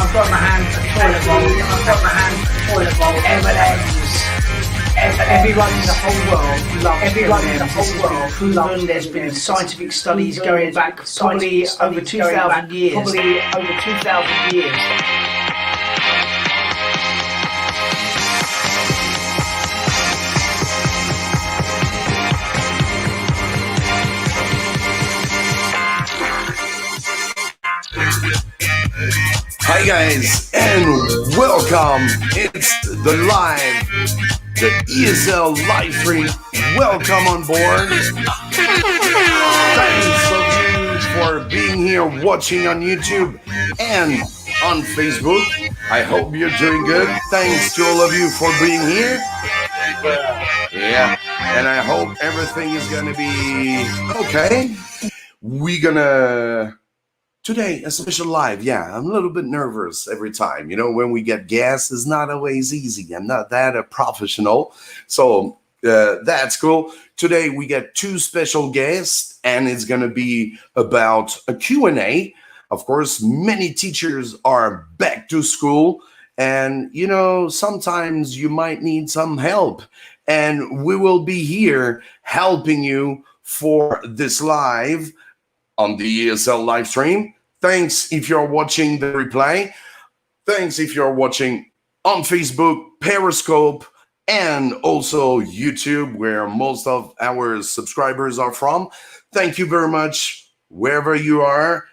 I've got in my hand a toilet roll. I've got in my hand a toilet roll. M&M's. Everyone in the whole world loves everyone in the whole world proven. There's been scientific studies going back probably over 2,000 years. Probably over 2,000 years. Hi guys, and welcome. It's the ESL live stream. Welcome on board. Thanks so much for being here, watching on YouTube and on Facebook. I hope you're doing good. Thanks to all of you for being here. Yeah, and I hope everything is gonna be okay. We're gonna today a special live. Yeah, I'm a little bit nervous every time. You know, when we get guests, it's not always easy. I'm not that a professional, so that's cool. Today we get two special guests, and it's gonna be about a Q&A. Of course, many teachers are back to school, and you know, sometimes you might need some help, and we will be here helping you for this live on the ESL live stream. Thanks if you're watching the replay. Thanks if you're watching on Facebook, Periscope, and also YouTube, where most of our subscribers are from. Thank you very much, wherever you are.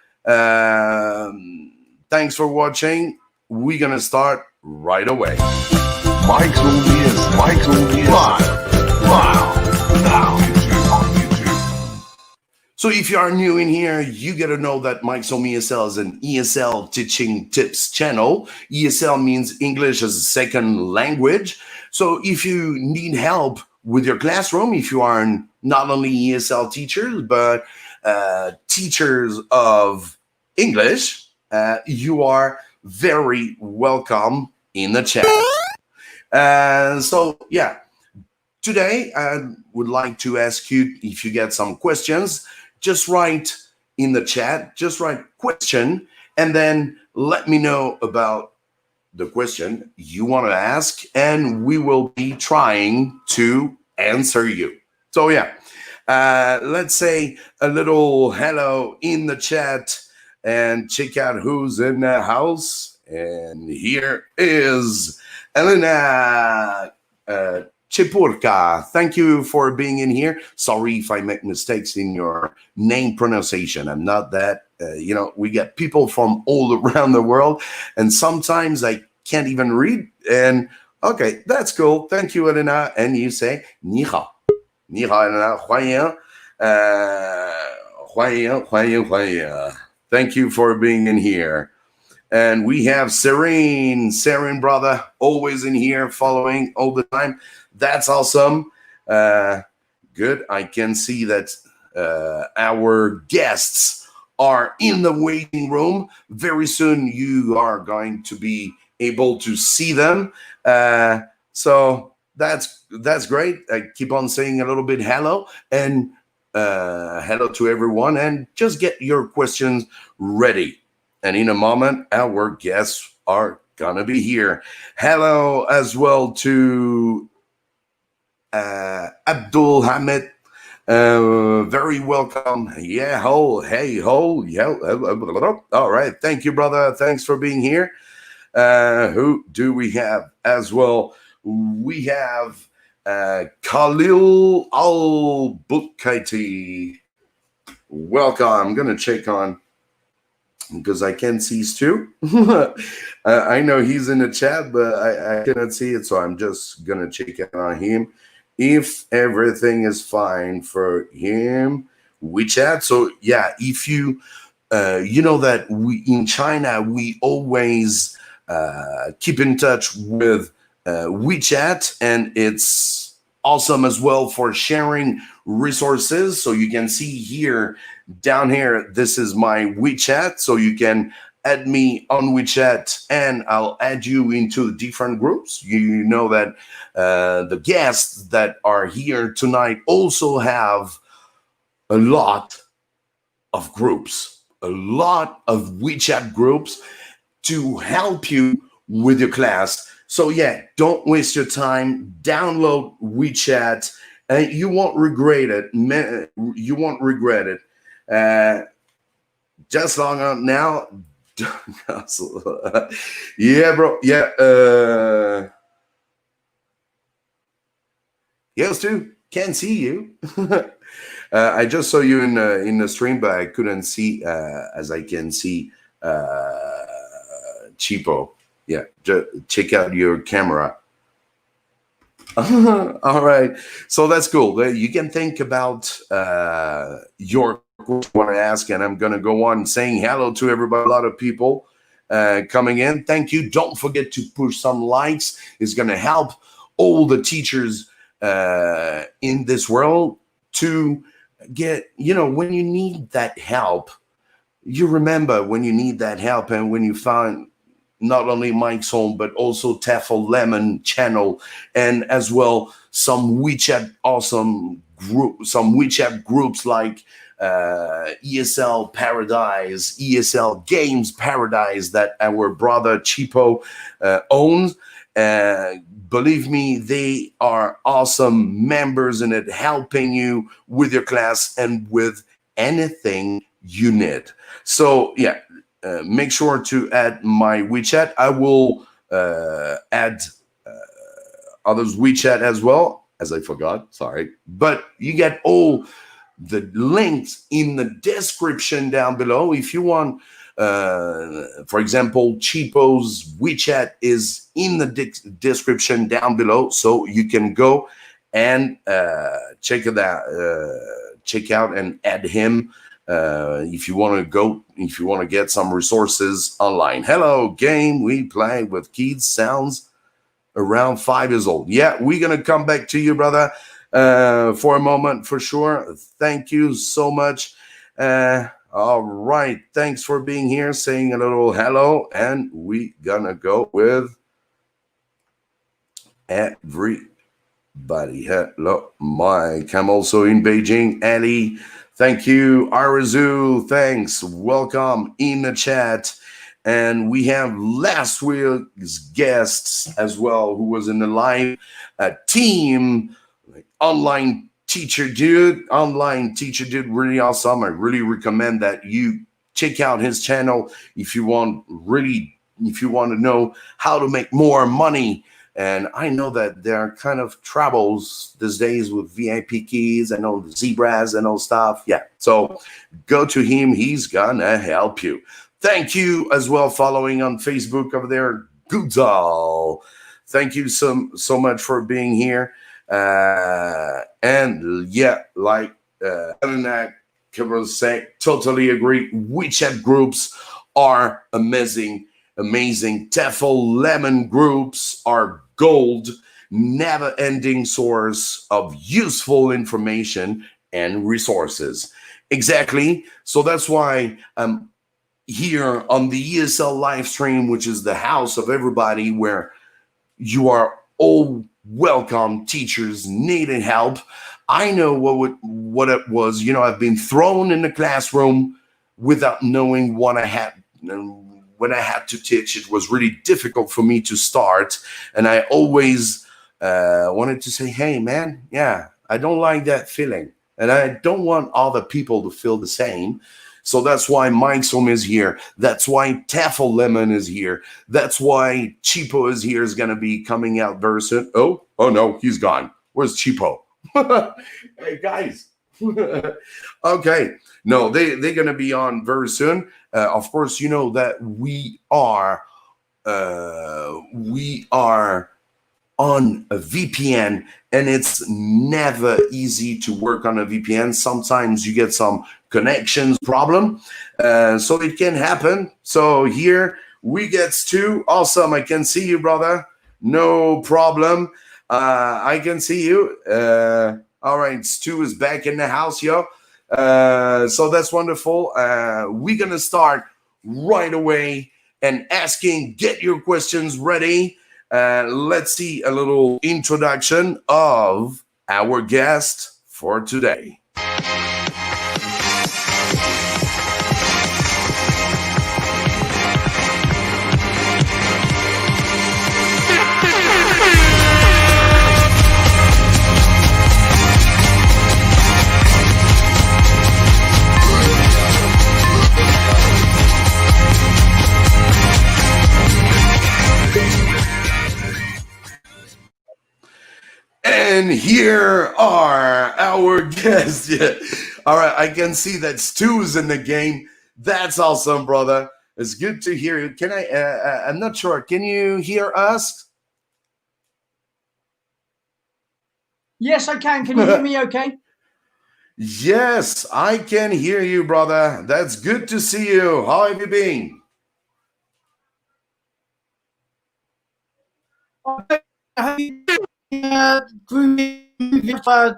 Thanks for watching. We're gonna start right away. Mikeshomeesl live now. So if you are new in here, you got to know that Mikeshomeesl is an ESL teaching tips channel. ESL means English as a second language. So if you need help with your classroom, if you are not only ESL teachers, but teachers of English, you are very welcome in the chat. So yeah, today I would like to ask you, if you get some questions, just write in the chat, just write question, and then let me know about the question you want to ask, and we will be trying to answer you. So yeah, let's say a little hello in the chat and check out who's in the house. And here is Elena Chipurka. Thank you for being in here. Sorry if I make mistakes in your name pronunciation. I'm not that, we get people from all around the world, and sometimes I can't even read. And okay, that's cool. Thank you, Elena. And you say, Ni hao. Ni hao, Elena. 欢迎. Thank you for being in here. And we have Serene brother, always in here, following all the time. That's awesome. Good. I can see that our guests are in the waiting room. Very soon you are going to be able to see them. So that's great. I keep on saying a little bit hello, and hello to everyone, and just get your questions ready. And in a moment, our guests are gonna be here. Hello as well to Abdul Hamid. Very welcome. Yeah, hey, yeah. All right, thank you, brother. Thanks for being here. Who do we have as well? We have Khalil Al-Bukaiti. Welcome. I'm gonna check on, because I can't see Stu. I know he's in the chat, but I cannot see it, so I'm just gonna check on him if everything is fine for him. WeChat. So yeah, if you you know that we in China we always keep in touch with WeChat, and it's awesome as well for sharing resources. So you can see here, down here, this is my WeChat. So you can add me on WeChat, and I'll add you into different groups. You know that the guests that are here tonight also have a lot of groups, a lot of WeChat groups to help you with your class. So yeah, don't waste your time. Download WeChat, and you won't regret it. You won't regret it. Just log on now. Yeah, bro. Yeah. Yes, too. Can't see you. I just saw you in the stream, but I couldn't see as I can see Chipo. Yeah, just check out your camera. All right, so that's cool. You can think about your question you want to ask, and I'm gonna go on saying hello to everybody. A lot of people coming in. Thank you. Don't forget to push some likes. It's gonna help all the teachers in this world to get, when you need that help, you remember when you need that help, and when you find not only Mikeshomeesl, but also TEFL Lemon channel, and as well some WeChat groups like ESL Paradise, ESL Games Paradise that our brother Chipo owns. Believe me, they are awesome members in it, helping you with your class and with anything you need. So yeah, make sure to add my WeChat. I will add others' WeChat as well, as I forgot, sorry. But you get all the links in the description down below. If you want, for example, Chipo's WeChat is in the description down below, so you can go and check out and add him if you want to get some resources online. Hello, game we play with kids sounds around 5 years old. Yeah, we're gonna come back to you, brother, for a moment for sure. Thank you so much. All right, thanks for being here, saying a little hello, and we gonna go with everybody. Hello, Mike. I'm also in Beijing. Ali, thank you. Arazu, thanks. Welcome in the chat. And we have last week's guests as well, who was in the live team, like Online Teacher Dude, really awesome. I really recommend that you check out his channel if you want to know how to make more money. And I know that there are kind of troubles these days with VIP keys and all the zebras and all stuff. Yeah, so go to him. He's gonna help you. Thank you as well, following on Facebook over there, Goodall. Thank you so much for being here. And yeah, like Elena said, totally agree. WeChat groups are amazing. TEFL Lemon groups are gold, never-ending source of useful information and resources. Exactly. So that's why I'm here on the ESL live stream, which is the house of everybody, where you are all welcome. Teachers needing help. I know what it was. I've been thrown in the classroom without knowing what I had. When I had to teach, it was really difficult for me to start. And I always wanted to say, hey, man, yeah, I don't like that feeling. And I don't want other people to feel the same. So that's why Mikeshomeesl is here. That's why TEFL Lemon is here. That's why Chipo is here, is going to be coming out very soon. Oh no, he's gone. Where's Chipo? Hey, guys. Okay. No, they're going to be on very soon. Of course, you know that we are on a VPN, and it's never easy to work on a VPN. Sometimes you get some connections problem, so it can happen. So here we get Stu. Awesome. I can see you, brother. No problem. I can see you. All right, Stu is back in the house, yo. So that's wonderful. We're gonna start right away and get your questions ready. Let's see a little introduction of our guest for today. And here are our guests. Yeah. All right, I can see that Stu's in the game. That's awesome, brother. It's good to hear you. Can I? I'm not sure. Can you hear us? Yes, I can. Can you hear me okay? Yes, I can hear you, brother. That's good to see you. How have you been?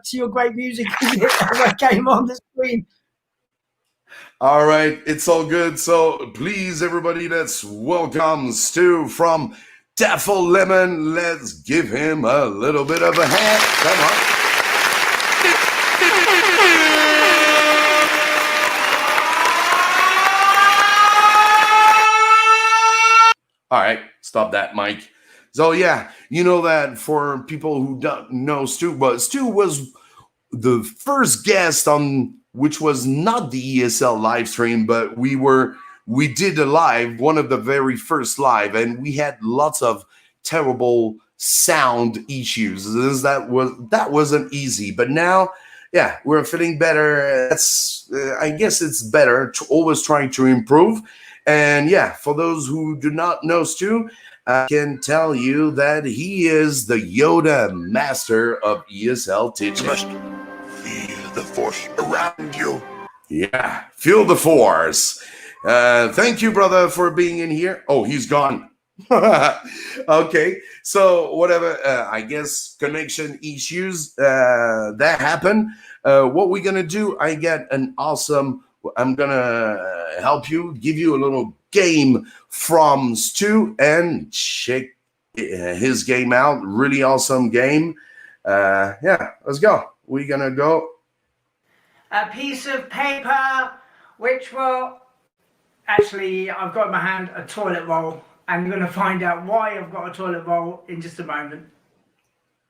To your great music as it came on the screen. All right, it's all good. So please, everybody, let's welcome Stu from TEFL Lemon. Let's give him a little bit of a hand. Come on. All right, stop that, Mike. So yeah, you know that for people who don't know Stu, but Stu was the first guest on which was not the ESL live stream, but we did a live, one of the very first live, and we had lots of terrible sound issues. That wasn't easy, but now, yeah, we're feeling better. That's I guess it's better to always trying to improve. And yeah, for those who do not know Stu, I can tell you that he is the Yoda master of ESL teaching. Feel the force around you. Yeah, feel the force. Thank you, brother, for being in here. Oh, he's gone. Okay, so whatever. I guess connection issues that happen. What we're gonna do? I get an awesome. I'm gonna help you, give you a little game from Stu, and check his game out. Really awesome game. Yeah, let's go. We're gonna go. A piece of paper, which will actually, I've got in my hand a toilet roll, and you're going to find out why I've got a toilet roll in just a moment.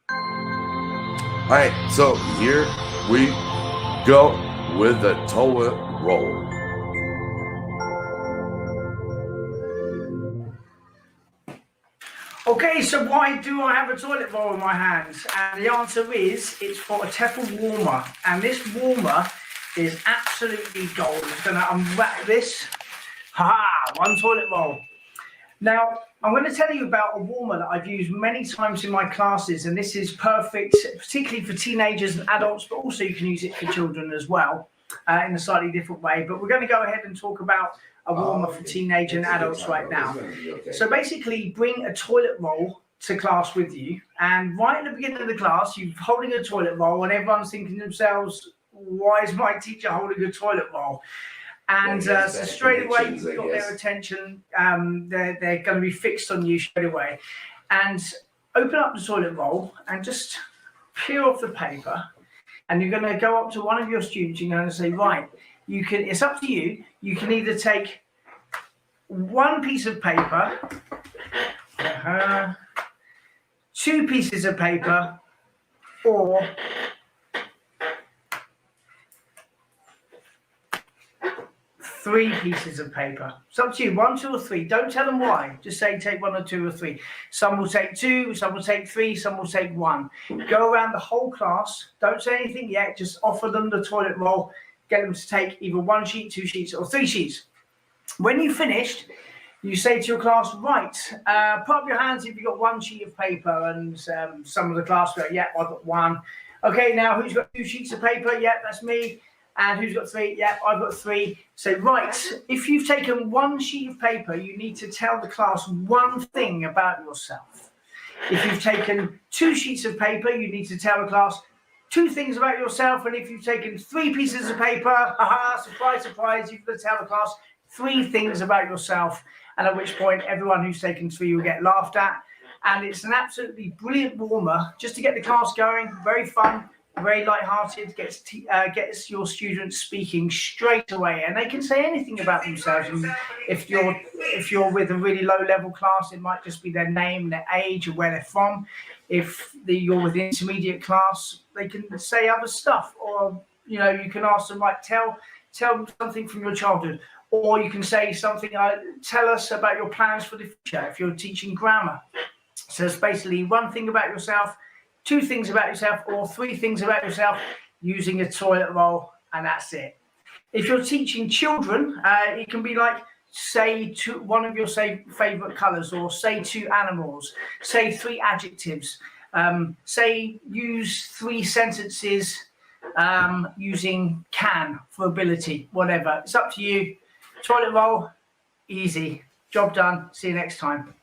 All right, so here we go with the toilet roll. Okay, so why do I have a toilet roll in my hands? And the answer is, it's for a TEFL warmer. And this warmer is absolutely gold. I'm going to unwrap this. Ha! One toilet roll. Now, I'm going to tell you about a warmer that I've used many times in my classes. And this is perfect, particularly for teenagers and adults, but also you can use it for children as well in a slightly different way. But we're going to go ahead and talk about a warmer for teenage and adults right now. So basically, bring a toilet roll to class with you, and right at the beginning of the class, you're holding a toilet roll, and everyone's thinking to themselves, why is my teacher holding a toilet roll? And so straight away, you've got their attention. They're going to be fixed on you straight away. And open up the toilet roll and just peel off the paper, and you're going to go up to one of your students. You're going to say, right, you can. It's up to you. You can either take one piece of paper, two pieces of paper, or three pieces of paper. It's up to you, 1, 2, or 3. Don't tell them why. Just say take 1 or 2 or 3. Some will take 2, some will take 3, some will take 1. Go around the whole class. Don't say anything yet. Just offer them the toilet roll. Get them to take either 1 sheet, 2 sheets, or 3 sheets. When you've finished, you say to your class, right, put up your hands if you've got 1 sheet of paper, and some of the class go, yeah, I've got 1. Okay, now who's got 2 sheets of paper? Yeah, that's me. And who's got 3? Yeah, I've got 3. So, right, if you've taken 1 sheet of paper, you need to tell the class 1 thing about yourself. If you've taken 2 sheets of paper, you need to tell the class 2 things about yourself. And if you've taken 3 pieces of paper, haha, surprise, surprise, you've got to tell the class 3 things about yourself. And at which point, everyone who's taken 3 will get laughed at. And it's an absolutely brilliant warmer just to get the class going. Very fun, very light-hearted, gets your students speaking straight away, and they can say anything about themselves. And if you're with a really low-level class, it might just be their name, their age, or where they're from. If you're with the intermediate class, they can say other stuff, or you can ask them, like, tell them something from your childhood, or you can say something. Tell us about your plans for the future if you're teaching grammar. So it's basically 1 thing about yourself, 2 things about yourself or 3 things about yourself using a toilet roll, and that's it. If you're teaching children, it can be like, say to one of your favorite colors, or say 2 animals, say 3 adjectives, say use 3 sentences using can for ability, whatever. It's up to you. Toilet roll, easy. Job done. See you next time.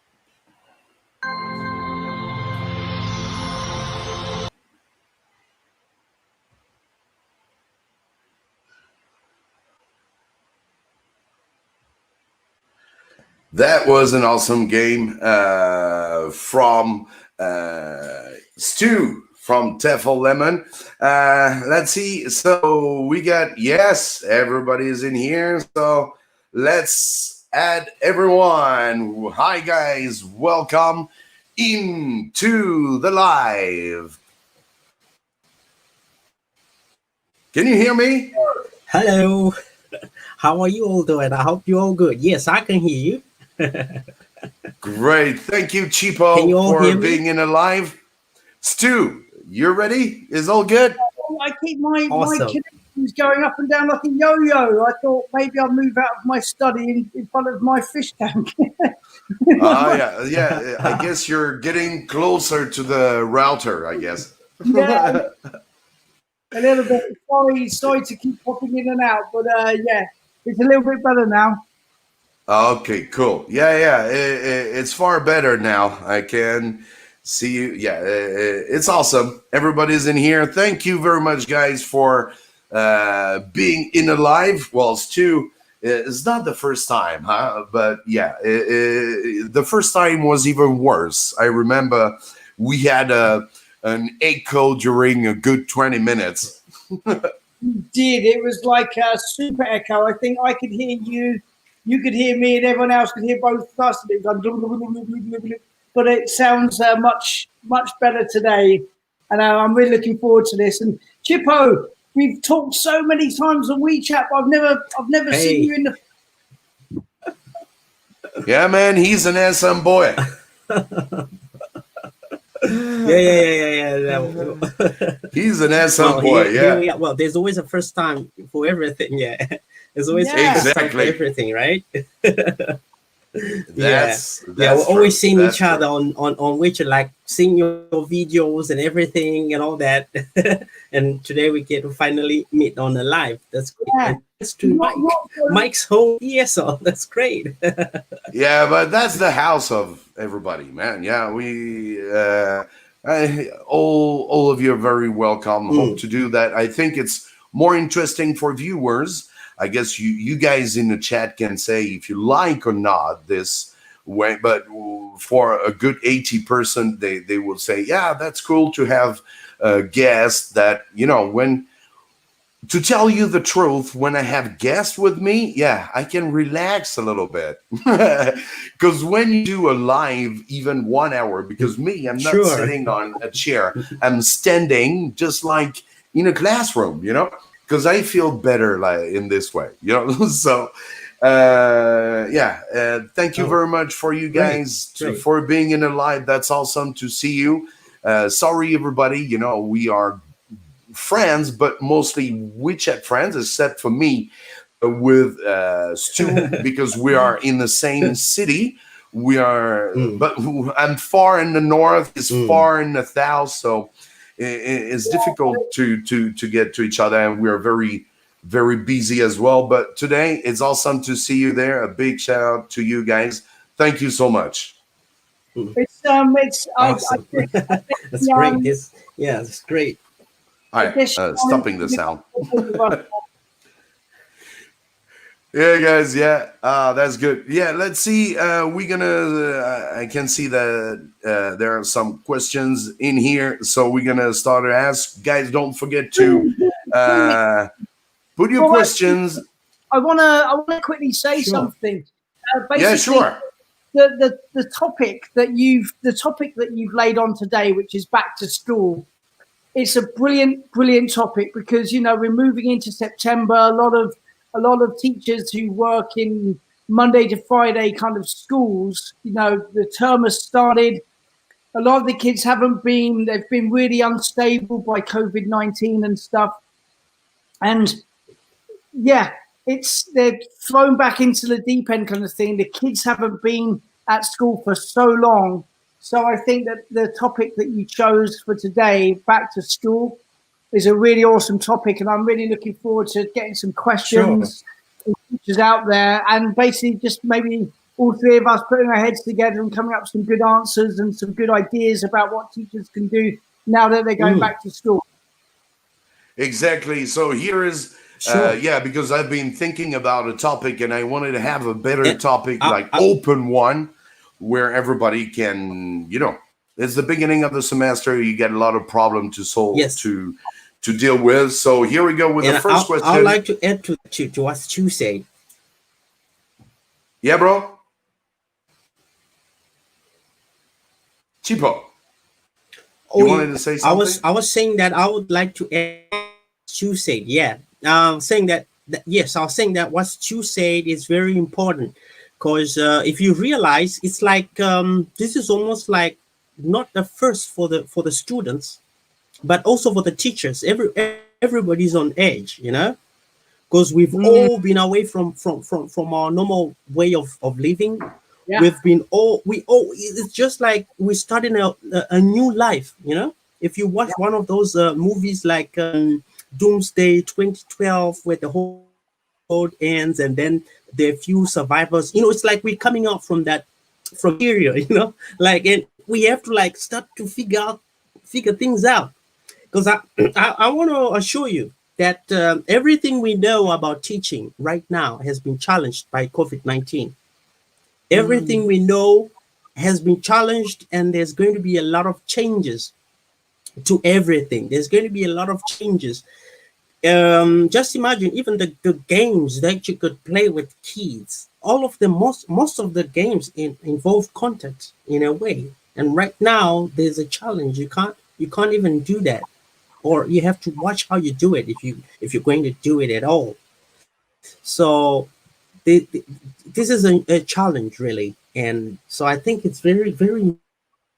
That was an awesome game from Stu from TEFL Lemon. Let's see. So we got, yes, everybody is in here. So let's add everyone. Hi, guys. Welcome into the live. Can you hear me? Hello. How are you all doing? I hope you're all good. Yes, I can hear you. Great. Thank you, Chipo, for being in a live. Stu, you're ready? Is all good? I keep my connections going up and down like a yo-yo. I thought maybe I'll move out of my study in front of my fish tank. Yeah. I guess you're getting closer to the router, I guess. Yeah. A little bit. Sorry to keep popping in and out, but yeah, it's a little bit better now. Okay, cool. Yeah, it's far better now. I can see you. Yeah, it's awesome. Everybody's in here. Thank you very much, guys, for being in a live. Well, Stu, it's not the first time, huh? But yeah, the first time was even worse. I remember we had an echo during a good 20 minutes. Did. It was like a super echo. I think I could hear you, you could hear me, and everyone else could hear both of us. It was like, but it sounds much better today, and I'm really looking forward to this. And Chipo, we've talked so many times on WeChat, but I've never seen you in the. Yeah, man, he's an SM boy. Yeah. He's an SM boy. Yeah. Well, there's always a first time for everything. Yeah, there's always exactly for everything, right? That's we're always seeing each other on which, like, seeing your videos and everything and all that. And today we get to finally meet on the live. That's great. Yeah. That's to Mike's home ESL. That's great. Yeah, but that's the house of everybody, man. Yeah, we all of you are very welcome. Hope to do that. I think it's more interesting for viewers. I guess you guys in the chat can say if you like or not this way, but for a good 80%, they will say, yeah, that's cool to have a guest that, you know, when, to tell you the truth, when I have guests with me, yeah, I can relax a little bit. Because when you do a live, even 1 hour, because me, I'm not sitting on a chair, I'm standing just like in a classroom, you know, because I feel better like in this way, you know. So, thank you very much for you guys for being in a live. That's awesome to see you. Sorry, everybody, you know, we are friends, but mostly WeChat friends, except for me with Stu, because we are in the same city. We are, but I'm far in the north, he's far in the south, so it's difficult to get to each other, and we are very, very busy as well. But today, it's awesome to see you there. A big shout out to you guys. Thank you so much. It's awesome. That's great. It's great. All right, stopping the sound. Yeah, guys. Yeah, that's good. Yeah, let's see. We're gonna. I can see that there are some questions in here, so we're gonna start to ask. Guys, don't forget to put your questions. I wanna quickly say something. Yeah, sure. The topic that you've laid on today, which is back to school. It's a brilliant topic, because, you know, we're moving into September. A lot of teachers who work in Monday to Friday kind of schools, you know, the term has started. a lot of the kids they've been really unstable by COVID-19 and stuff. And yeah, they're thrown back into the deep end kind of thing. The kids haven't been at school for so long. So I think that the topic that you chose for today, back to school, is a really awesome topic. And I'm really looking forward to getting some questions from teachers out there, and basically just maybe all three of us putting our heads together and coming up with some good answers and some good ideas about what teachers can do now that they're going back to school. Exactly. So here is, because I've been thinking about a topic and I wanted to have a better topic, open one, where everybody can, it's the beginning of the semester. You get a lot of problems to solve, to deal with. So here we go with the first question. I'd like to add to what you said. Yeah, bro. Chipo. You wanted to say something? I was saying that I would like to add what you said. Yeah. Saying that yes, I was saying that what you said is very important, because if you realize, it's like this is almost like not the first for the students, but also for the teachers. Everybody's on edge, because we've all been away from our normal way of living. Yeah. It's just like we're starting a new life, If you watch one of those movies like Doomsday 2012, where the whole world ends and then there are few survivors, it's like we're coming out from here, and we have to start to figure things out. Because I want to assure you that everything we know about teaching right now has been challenged by COVID-19. Everything we know has been challenged, and there's going to be a lot of changes to everything. There's going to be a lot of changes. Just imagine even the games that you could play with kids. All of them, most of the games involve contact in a way. And right now there's a challenge. You can't even do that, or you have to watch how you do it if you're going to do it at all. So this is a challenge, really, and so I think it's very, very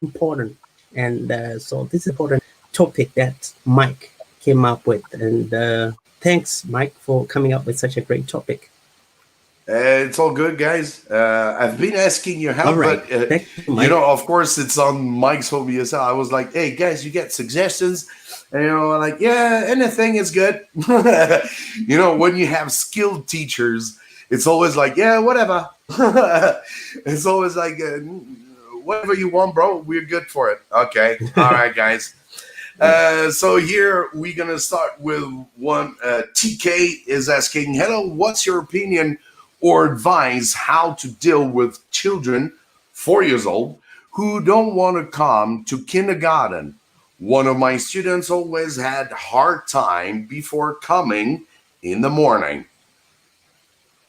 important. And so this is an important topic that Mike came up with, and thanks, Mike, for coming up with such a great topic. It's all good, guys. I've been asking your help, but of course, it's on Mikeshomeesl. I was like, "Hey, guys, you get suggestions?" And like, "Yeah, anything is good." When you have skilled teachers, it's always like, "Yeah, whatever." It's always like, "Whatever you want, bro. We're good for it." Okay, all right, guys. So here we're gonna start with one. TK is asking, "Hello, what's your opinion or advice how to deal with children 4 years old who don't want to come to kindergarten? One of my students always had hard time before coming in the morning."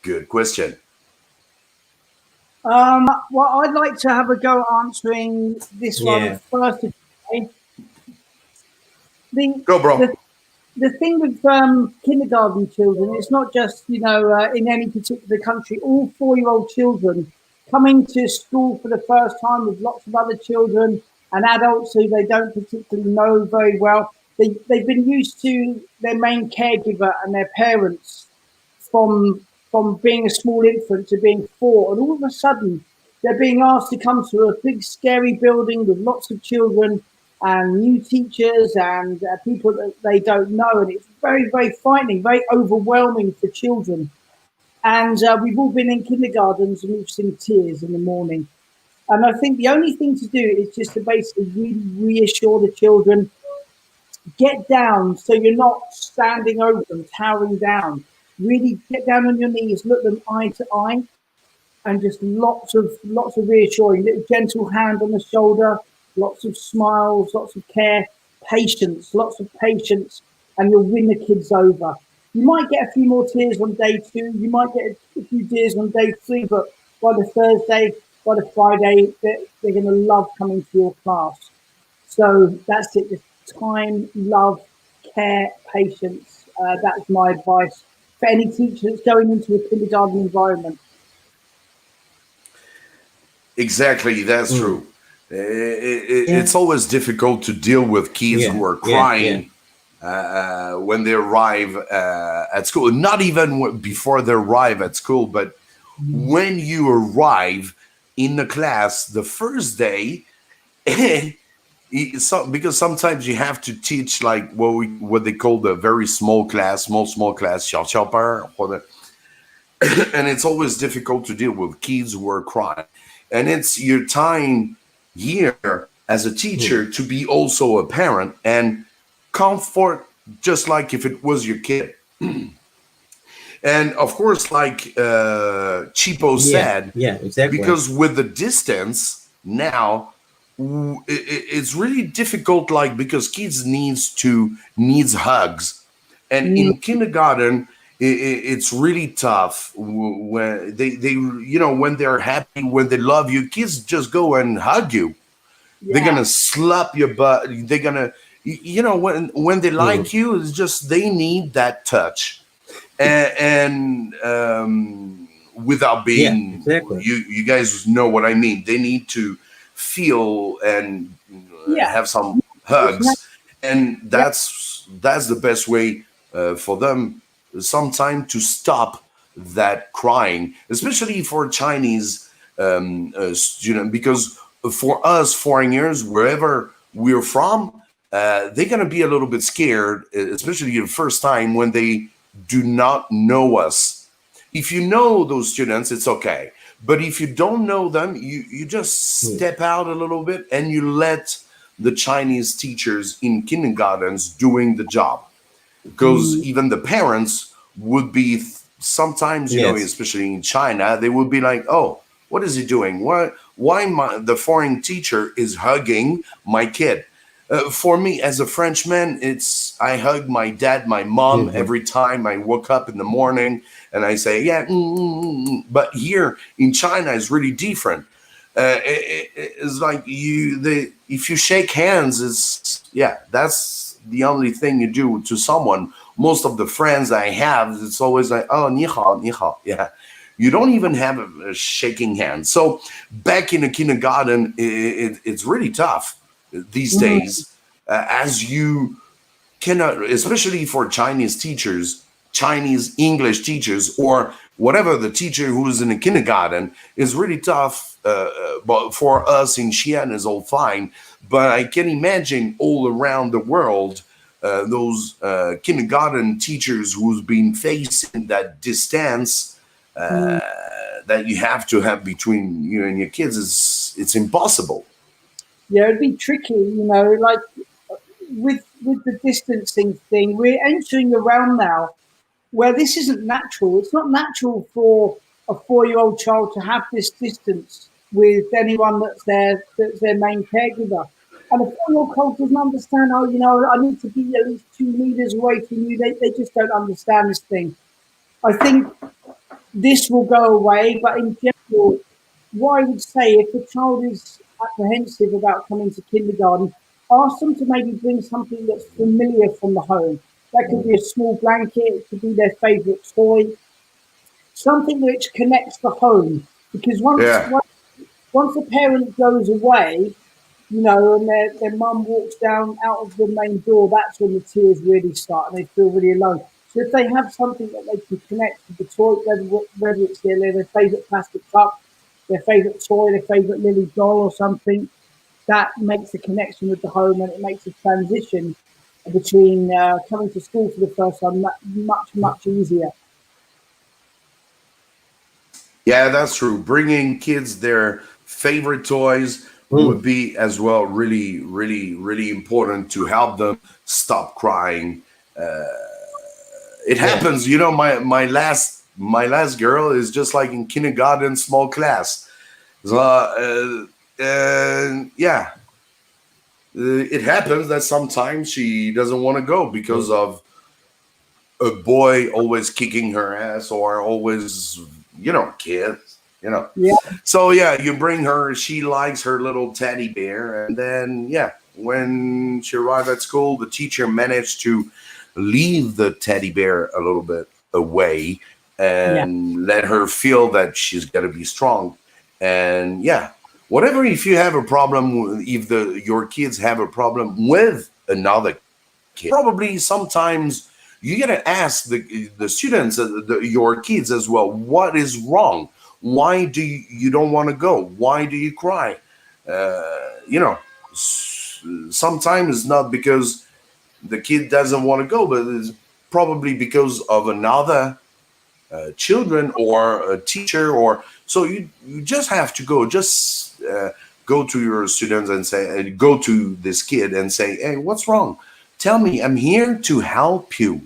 Good question. Well, I'd like to have a go at answering this one first. Go, bro. The thing with kindergarten children, it's not just, in any particular country. All 4-year-old children coming to school for the first time with lots of other children and adults who they don't particularly know very well. They've been used to their main caregiver and their parents from being a small infant to being 4. And all of a sudden, they're being asked to come to a big, scary building with lots of children and new teachers and people that they don't know. And it's very, very frightening, very overwhelming for children. And we've all been in kindergartens and we've seen tears in the morning. And I think the only thing to do is just to basically really reassure the children, get down so you're not standing over them, towering down. Really get down on your knees, look them eye to eye, and just lots of reassuring, little gentle hand on the shoulder, lots of smiles, lots of care, patience, lots of patience, and you'll win the kids over. You might get a few more tears on day 2, you might get a few tears on day 3, but by the Thursday, by the Friday, they're going to love coming to your class. So that's it, just time, love, care, patience. That's my advice for any teacher that's going into a kindergarten environment. Exactly, that's true. It's always difficult to deal with kids who are crying when they arrive at school. Not even before they arrive at school, but when you arrive in the class the first day. Because sometimes you have to teach like what they call the very small class, small class, 小小班, and it's always difficult to deal with kids who are crying. And it's your time here as a teacher to be also a parent and comfort, just like if it was your kid. And of course, like Chipo said, exactly. because with the distance now, it's really difficult, like, because kids needs hugs, and in kindergarten it's really tough when they when they're happy, when they love you, kids just go and hug you. They're gonna slap your butt. They're gonna when they like you, it's just they need that touch. And without being you guys know what I mean. They need to feel and have some hugs, and that's the best way for them sometime to stop that crying, especially for Chinese student, because for us foreigners, wherever we're from, they're gonna be a little bit scared, especially the first time when they do not know us. If you know those students, it's okay. But if you don't know them, you just step out a little bit and you let the Chinese teachers in kindergartens doing the job. Because even the parents would be sometimes, especially in China, they would be like, oh, what is he doing? Why the foreign teacher is hugging my kid? For me, as a Frenchman, I hug my dad, my mom every time I woke up in the morning, and I say, yeah. But here in China, it's really different. It's like if you shake hands, that's the only thing you do to someone. Most of the friends I have, it's always like, oh, 你好, 你好, yeah. You don't even have a shaking hand. So back in the kindergarten, it's really tough these days, as you cannot, especially for Chinese teachers, Chinese English teachers, or whatever the teacher who's in the kindergarten, is really tough. But for us in Xi'an is all fine. But I can imagine all around the world, those kindergarten teachers who's been facing that distance that you have to have between you and your kids, it's impossible. Yeah, it'd be tricky, like with the distancing thing. We're entering a realm now where this isn't natural. It's not natural for a 4-year-old child to have this distance with anyone that's their main caregiver. And a 4-year-old child doesn't understand, I need to be at least 2 meters away from you. They just don't understand this thing. I think this will go away, but in general, what I would say, if the child is apprehensive about coming to kindergarten, ask them to maybe bring something that's familiar from the home. That could be a small blanket, it could be their favourite toy, something which connects the home. Because once a parent goes away, and their mum walks down out of the main door, that's when the tears really start and they feel really alone. So if they have something that they can connect with the toy, whether it's their favourite plastic cup, their favourite toy, their favourite Lily doll or something, that makes a connection with the home, and it makes a transition between coming to school for the first time much easier. Yeah, that's true. Bringing kids their favorite toys would be as well really, really, really important to help them stop crying. It happens, my last girl is just like in kindergarten, small class. So, it happens that sometimes she doesn't want to go because of a boy always kicking her ass, or always, kids, Yeah. So you bring her, she likes her little teddy bear, and then when she arrived at school, the teacher managed to leave the teddy bear a little bit away and let her feel that she's got to be strong. And Whatever, if you have a problem, if your kids have a problem with another kid, probably sometimes you gotta ask the students, your kids as well, what is wrong? Why do you don't want to go? Why do you cry? You know, sometimes it's not because the kid doesn't want to go, but it's probably because of another children or a teacher, or so you just have to go, just go to your students and say, go to this kid and say, hey, what's wrong? Tell me, I'm here to help you,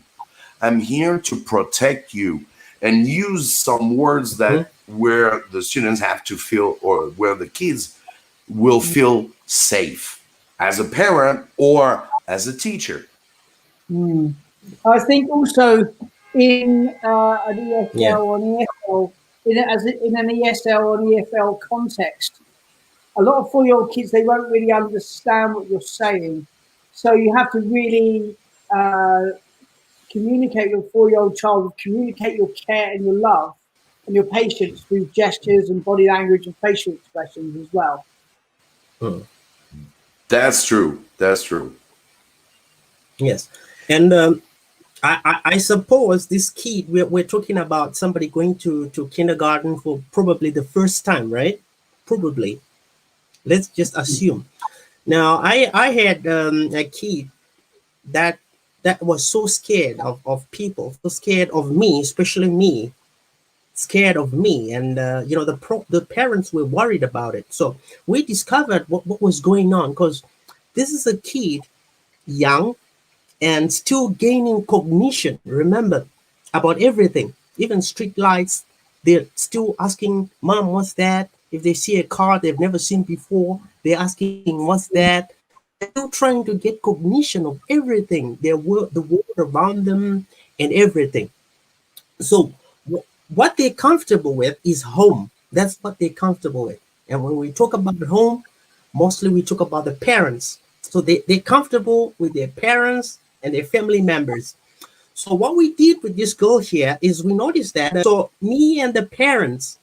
I'm here to protect you, and use some words that where the students have to feel, or where the kids will feel safe as a parent or as a teacher. I think also in an Yeah. ESL or an EFL, in an ESL or an EFL context, a lot of 4-year-old kids, they won't really understand what you're saying. So you have to really communicate your 4-year-old child, communicate your care and your love and your patience through gestures and body language and facial expressions as well. Mm. That's true. That's true. Yes. And I suppose this kid, we're talking about somebody going to kindergarten for probably the first time, right? Probably. Let's just assume. Now, I had a kid that was so scared of people, so scared of me, especially me, scared of me. And, the parents were worried about it. So we discovered what was going on, because this is a kid, young, and still gaining cognition, remember, about everything, even street lights. They're still asking, Mom, what's that? If they see a car they've never seen before, they're asking, what's that? They're still trying to get cognition of everything, the world around them and everything. So what they're comfortable with is home. That's what they're comfortable with. And when we talk about home, mostly we talk about the parents. So they're comfortable with their parents and their family members. So what we did with this girl here is we noticed that, so me and the parents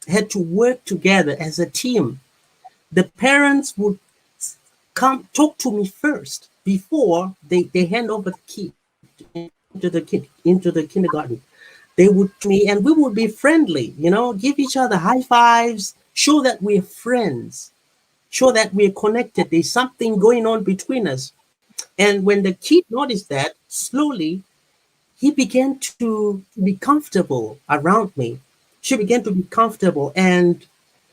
had to work together as a team. The parents would come talk to me first before they hand over the kid into the kindergarten. They would me, and we would be friendly, give each other high fives, show that we're friends, show that we're connected. There's something going on between us. And when the kid noticed that, slowly he began to be comfortable around me. She began to be comfortable, and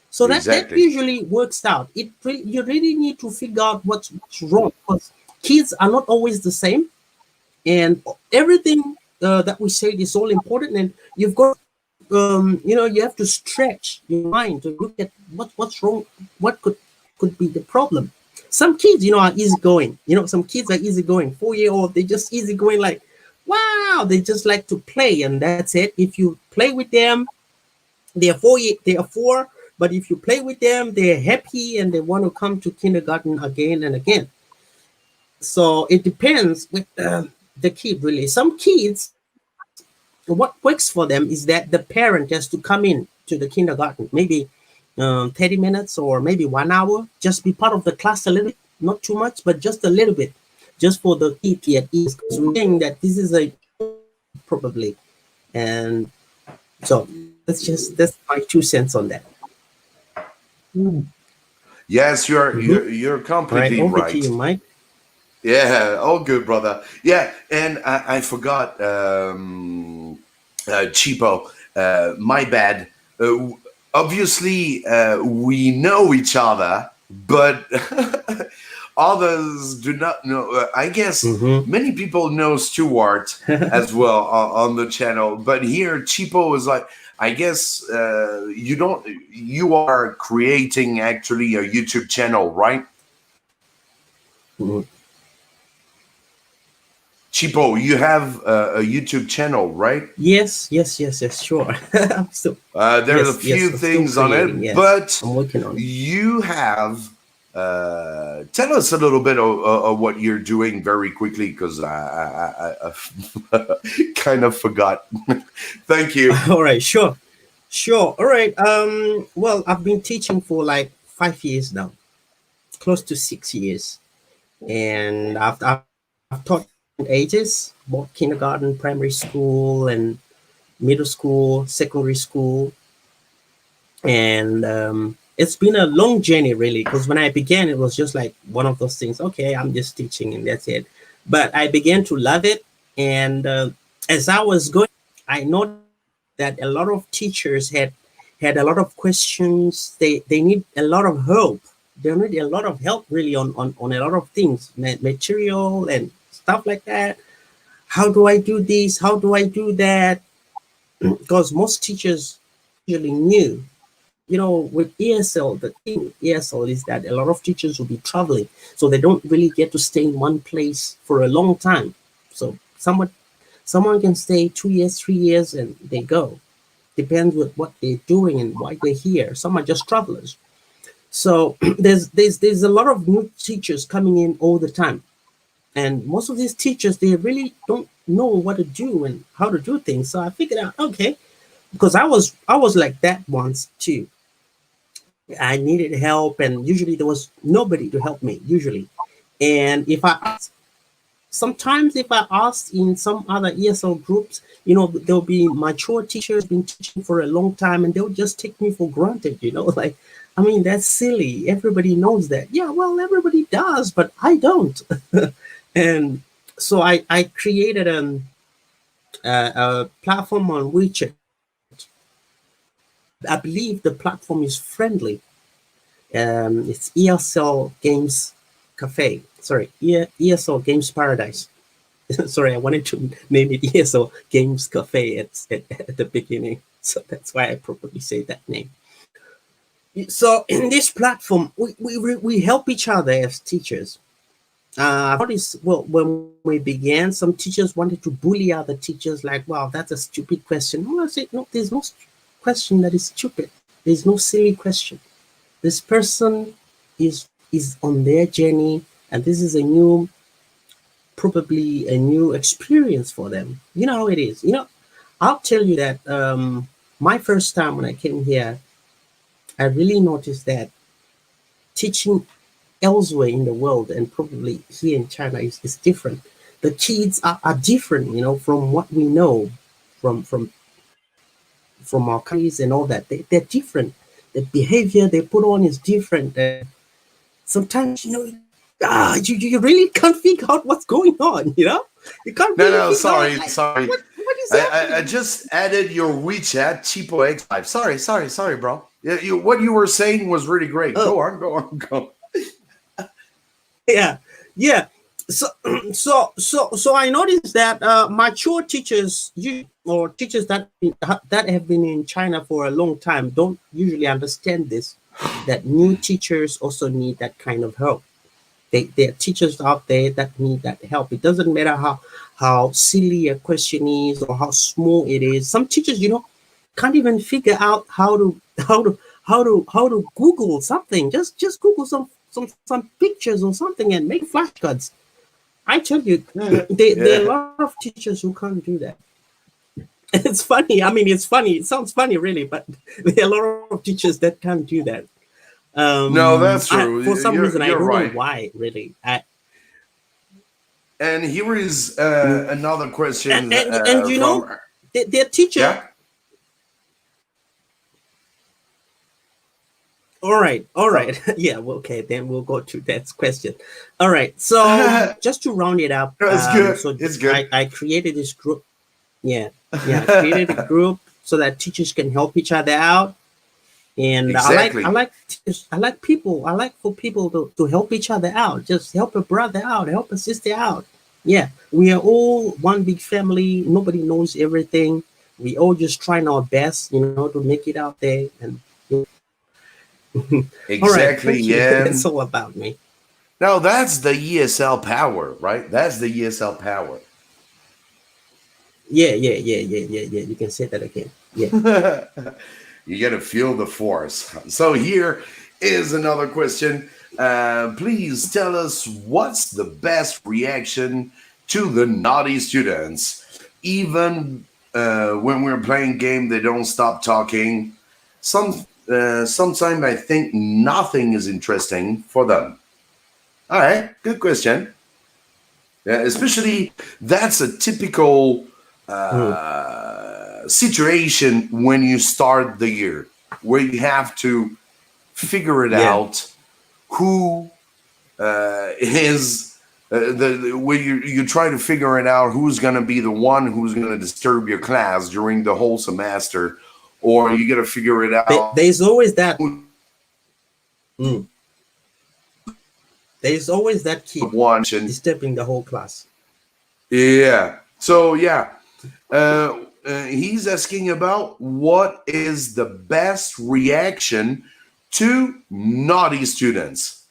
so that Exactly. usually works out. You really need to figure out what's wrong, because kids are not always the same, and everything that we say is all important. And you've got, you have to stretch your mind to look at what's wrong, what could be the problem. Some kids, are easygoing. Some kids are easygoing. 4-year-old, they just easygoing, like, wow, they just like to play, and that's it. If you play with them, they are four, but if you play with them, they're happy and they want to come to kindergarten again and again. So it depends with the kid, really. Some kids, what works for them is that the parent has to come in to the kindergarten, maybe 30 minutes or maybe 1 hour, just be part of the class a little bit, not too much, but just a little bit, just for the kid to get ease. Because we're saying that this is a probably, and so that's my 2 cents on that. Yes, you're completely Over right. to you, Mike. Yeah, all good, brother. Yeah, and I forgot, Chipo. My bad. Obviously, we know each other, but others do not know. I guess many people know Stuart as well on the channel, but here Chipo is like, I guess you don't. You are creating actually a YouTube channel, right? Chipo, you have a YouTube channel, right? Yes, sure. So, There's a few I'm still things on it, creating, yes. but I'm working on it. you have. Tell us a little bit of what you're doing very quickly, because I kind of forgot. Thank you. All right, sure. All right. Well, I've been teaching for like 5 years now, close to 6 years. And I've taught different ages, both kindergarten, primary school, and middle school, secondary school. And it's been a long journey, really, because when I began, it was just like one of those things. Okay, I'm just teaching and that's it. But I began to love it. And as I was going, I noticed that a lot of teachers had a lot of questions. They need a lot of help. They need a lot of help, really, on a lot of things, material and stuff like that. How do I do this? How do I do that? Because most teachers usually knew, with ESL, the thing with ESL is that a lot of teachers will be traveling, so they don't really get to stay in one place for a long time. So someone can stay 2 years, 3 years, and they go. Depends with what they're doing and why they're here. Some are just travelers. So there's a lot of new teachers coming in all the time, and most of these teachers, they really don't know what to do and how to do things. So I figured out, okay, because I was like that once too. I needed help, and usually there was nobody to help me. Usually, and sometimes if I asked in some other ESL groups, there'll be mature teachers been teaching for a long time, and they'll just take me for granted. Like, I mean, that's silly. Everybody knows that. Yeah, well, everybody does, but I don't. And so I created a platform on WeChat. I believe the platform is friendly. It's ESL Games Cafe. Sorry, ESL Games Paradise. Sorry, I wanted to name it ESL Games Cafe at the beginning, so that's why I probably say that name. So in this platform, we help each other as teachers. I noticed, well, when we began, some teachers wanted to bully other teachers, like, wow, that's a stupid question. Well, I said, no, there's no question that is stupid. There's no silly question. This person is on their journey, and this is probably a new experience for them. You know how it is. I'll tell you that my first time when I came here, I really noticed that teaching elsewhere in the world, and probably here in China, is different. The kids are different, from what we know from our countries and all that. They're different. The behavior they put on is different. Sometimes, you really can't figure out what's going on, You can't really No, figure sorry, out, like, sorry. what is I happening? just added your WeChat, Chipo X5. Sorry, bro. Yeah, what you were saying was really great. Oh, Go on. yeah, yeah. So, so I noticed that mature teachers, or teachers that have been in China for a long time, don't usually understand this. That new teachers also need that kind of help. There are teachers out there that need that help. It doesn't matter how silly a question is or how small it is. Some teachers, can't even figure out how to Google something. Just Google some pictures or something and make flashcards. I tell you, there are a Yeah. lot of teachers who can't do that. It's funny. I mean, it's funny. It sounds funny, really, but there are a lot of teachers that can't do that. No, that's true. For some reason, I You're don't know right. why, really. And here is another question And from. their teacher. Yeah. All right. Oh. Yeah. Well, okay. Then we'll go to that question. All right. So No, just to round it up, it's good. so It's good. I created this group. Yeah. I created a group so that teachers can help each other out. And Exactly. I like people. I like for people to help each other out. Just help a brother out, help a sister out. Yeah, we are all one big family. Nobody knows everything. We all just trying our best, to make it out there. And all right, Exactly. thank you. Yeah. That's all about me. Now that's the ESL power, right? That's the ESL power. Yeah. You can say that again. Yeah. You got to feel the force. So here is another question. Please tell us what's the best reaction to the naughty students. Even when we're playing game, they don't stop talking. sometimes I think nothing is interesting for them. All right, good question. Yeah, especially that's a typical situation when you start the year, where you have to figure it Yeah. out who is where you try to figure it out who's going to be the one who's going to disturb your class during the whole semester, or you got to figure it out. There's always that. There's always that kid One disturbing the whole class. Yeah. So yeah, he's asking about what is the best reaction to naughty students.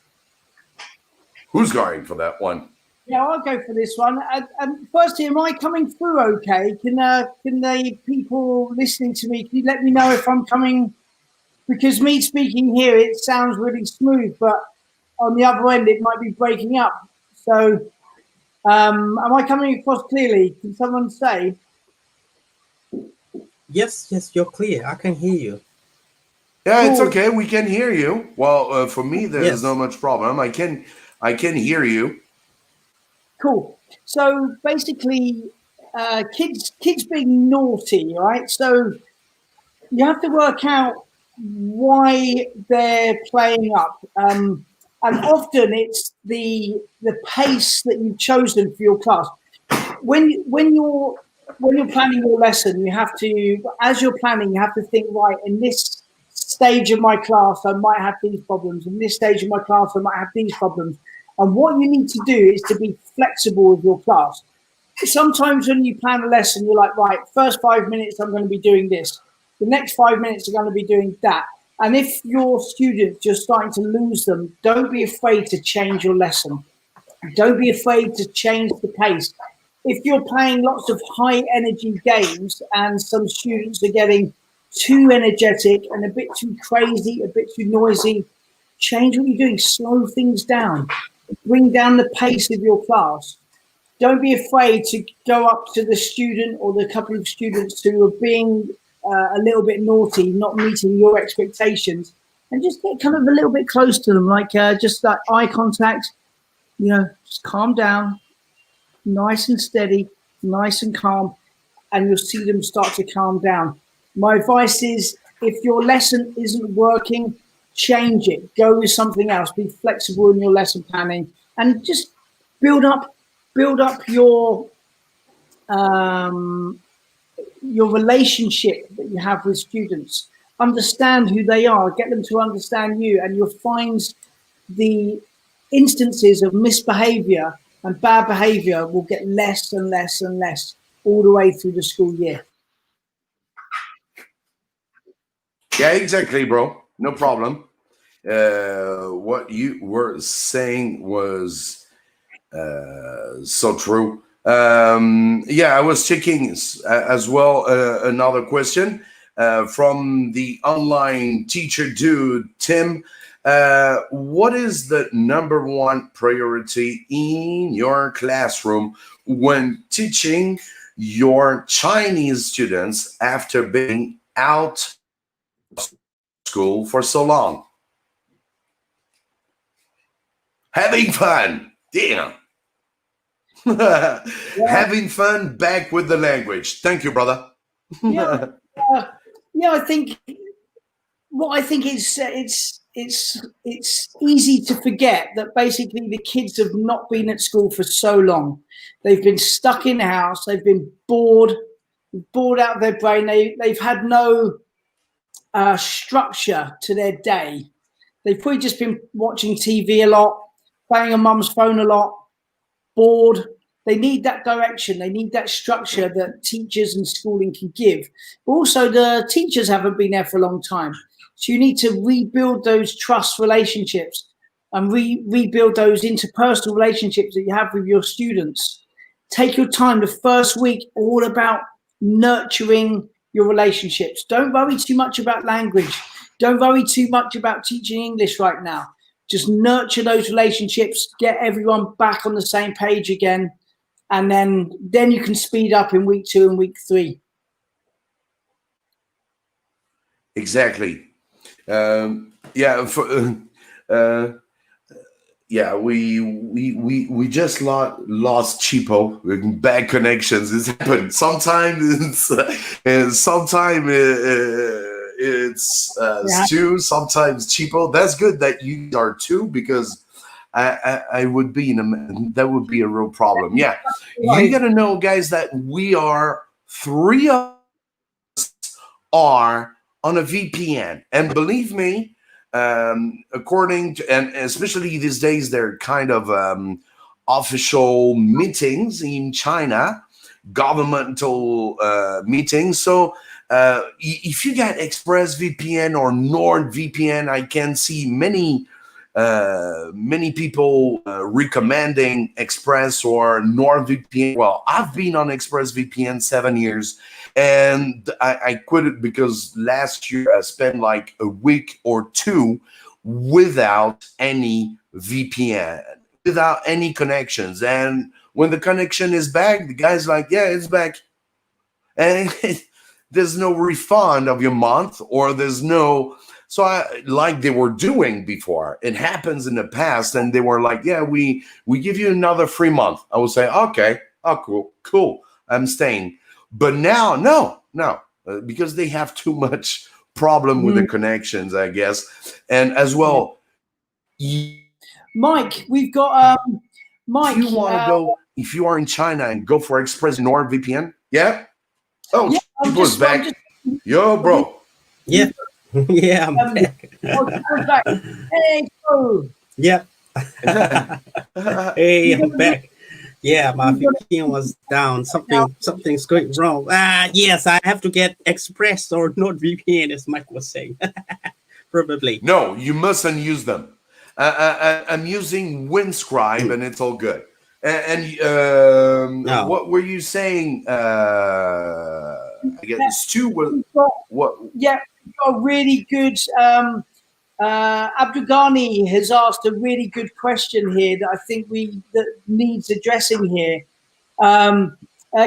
Who's going for that one? Yeah, I'll go for this one. And firstly, am I coming through okay? Can the people listening to me, can you let me know if I'm coming? Because me speaking here, it sounds really smooth, but on the other end, it might be breaking up. So, am I coming across clearly? Can someone say? Yes, you're clear. I can hear you. Yeah, Cool. it's okay. We can hear you. Well, for me, there's Yes. not much problem. I can hear you. Cool. So basically, kids being naughty, right? So you have to work out why they're playing up, and often it's the pace that you've chosen for your class. When you're planning your lesson, you have to, as you're planning, you have to think, right, in this stage of my class, I might have these problems. In this stage of my class, I might have these problems. And what you need to do is to be flexible with your class. Sometimes when you plan a lesson, you're like, right, first 5 minutes, I'm going to be doing this. The next 5 minutes are going to be doing that. And if your students, you're starting to lose them, don't be afraid to change your lesson. Don't be afraid to change the pace. If you're playing lots of high energy games and some students are getting too energetic and a bit too crazy, a bit too noisy, change what you're doing. Slow things down. Bring down the pace of your class. Don't be afraid to go up to the student or the couple of students who are being a little bit naughty, not meeting your expectations, and just get kind of a little bit close to them, like just that eye contact. Just calm down, nice and steady, nice and calm, and you'll see them start to calm down. My advice is, if your lesson isn't working, change it. Go with something else. Be flexible in your lesson planning, and just build up your relationship that you have with students. Understand who they are. Get them to understand you, and you'll find the instances of misbehavior and bad behavior will get less and less and less all the way through the school year. Yeah, exactly, bro. No problem. What you were saying was so true. Yeah, I was checking as well another question from the online teacher dude, Tim. What is the number one priority in your classroom when teaching your Chinese students after being out of school for so long? Having fun. Damn. Having fun back with the language. Thank you, brother. Yeah, I think it's easy to forget that basically the kids have not been at school for so long. They've been stuck in the house. They've been bored out of their brain. They've had no structure to their day. They've probably just been watching TV a lot, playing on mum's phone a lot, bored. They need that direction. They need that structure that teachers and schooling can give. But also, the teachers haven't been there for a long time. So you need to rebuild those trust relationships and rebuild those interpersonal relationships that you have with your students. Take your time. The first week, all about nurturing your relationships. Don't worry too much about language. Don't worry too much about teaching English right now. Just nurture those relationships, get everyone back on the same page again, and then you can speed up in week 2 and week 3. Exactly. Yeah, yeah, we just lost Chipo with bad connections. It's happened. Sometimes it's Stu. Sometimes Chipo. That's good that you are too, because I would be that would be a real problem. Yeah, you got to know, guys, that we are three of us are on a VPN, and believe me, according to, and especially these days, they're kind of official meetings in China, governmental meetings. So if you got ExpressVPN or NordVPN, I can see many people recommending Express or NordVPN. Well, I've been on ExpressVPN 7 years, and I quit it because last year I spent like a week or two without any VPN, without any connections. And when the connection is back, the guy's like, yeah, it's back. And there's no refund of your month, or there's no, so like they were doing before. It happens in the past, and they were like, yeah, we give you another free month. I would say, okay, oh, cool, I'm staying. But now, no, because they have too much problem with the connections, I guess. And as well, Mike, we've got Mike. If you want to go, if you are in China and go for Express NordVPN, yeah. Oh, yeah, Chipo's back. Yo, bro. Yeah. Yeah, I'm back. Back. Hey, bro. Yeah. Hey, I'm back. Yeah, my VPN was down. Something's going wrong. Yes, I have to get Express or NordVPN, as Mike was saying. Probably. No, you mustn't use them. I'm using Windscribe, and it's all good. No. What were you saying? I guess Stu was what? Yeah, we've got a really good. Abdul Ghani has asked a really good question here that I think that needs addressing here.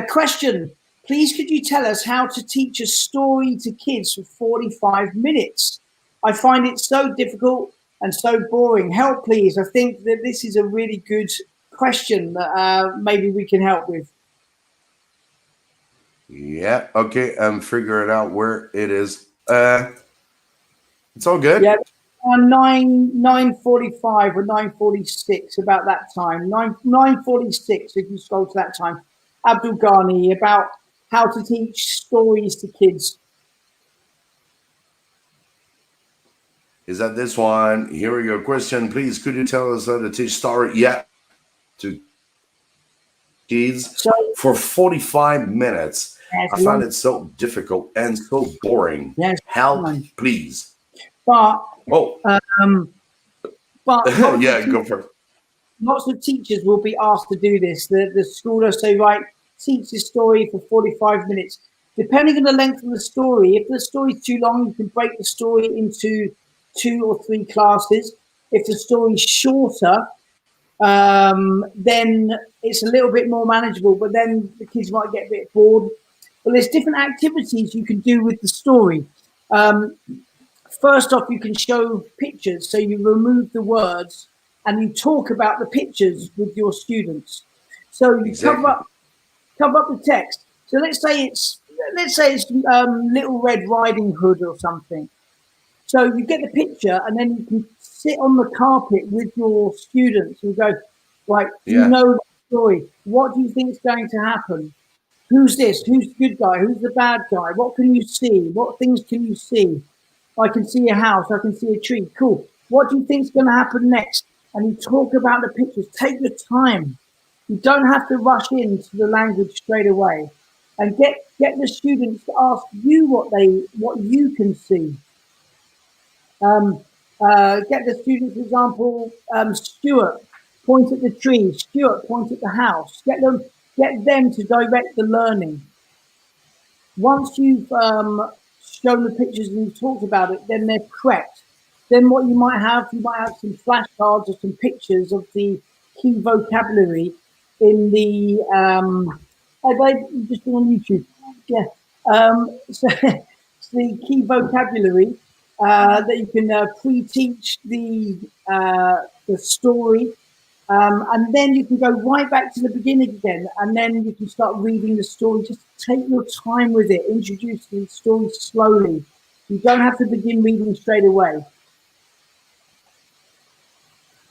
Question: please, could you tell us how to teach a story to kids for 45 minutes? I find it so difficult and so boring. Help, please. I think that this is a really good question that maybe we can help with. Yeah. Okay. I'm figuring out where it is. It's all good. Yeah. 9:45 or 9:46, about that time. 9:46, if you scroll to that time. Abdul Ghani, about how to teach stories to kids. Is that this one? Here we go. Question, please. Could you tell us how to teach story? Yeah. To kids for 45 minutes. I find it so difficult and so boring. Yes, help, please. But yeah, go for it. Lots of teachers will be asked to do this. The school will say, right, teach this story for 45 minutes. Depending on the length of the story, if the story is too long, you can break the story into 2 or 3 classes. If the story is shorter, then it's a little bit more manageable, but then the kids might get a bit bored. But there's different activities you can do with the story. First off, you can show pictures. So you remove the words and you talk about the pictures with your students. So you cover up the text. So let's say it's Little Red Riding Hood or something. So you get the picture, and then you can sit on the carpet with your students and go, right, you know the story. What do you think is going to happen? Who's this? Who's the good guy? Who's the bad guy? What can you see? What things can you see? I can see a house. I can see a tree. Cool. What do you think is going to happen next? And you talk about the pictures. Take your time. You don't have to rush into the language straight away. And get the students to ask you what you can see. Get the students, for example, Stuart, point at the tree. Stuart, point at the house. Get them to direct the learning. Once you've shown the pictures and you've talked about it, then they're prepped. Then what you might have some flashcards or some pictures of the key vocabulary in the I've just been on YouTube. Yeah. So it's the key vocabulary that you can pre-teach the story, and then you can go right back to the beginning again, and then you can start reading the story. Just take your time with it. Introduce the story slowly. You don't have to begin reading straight away.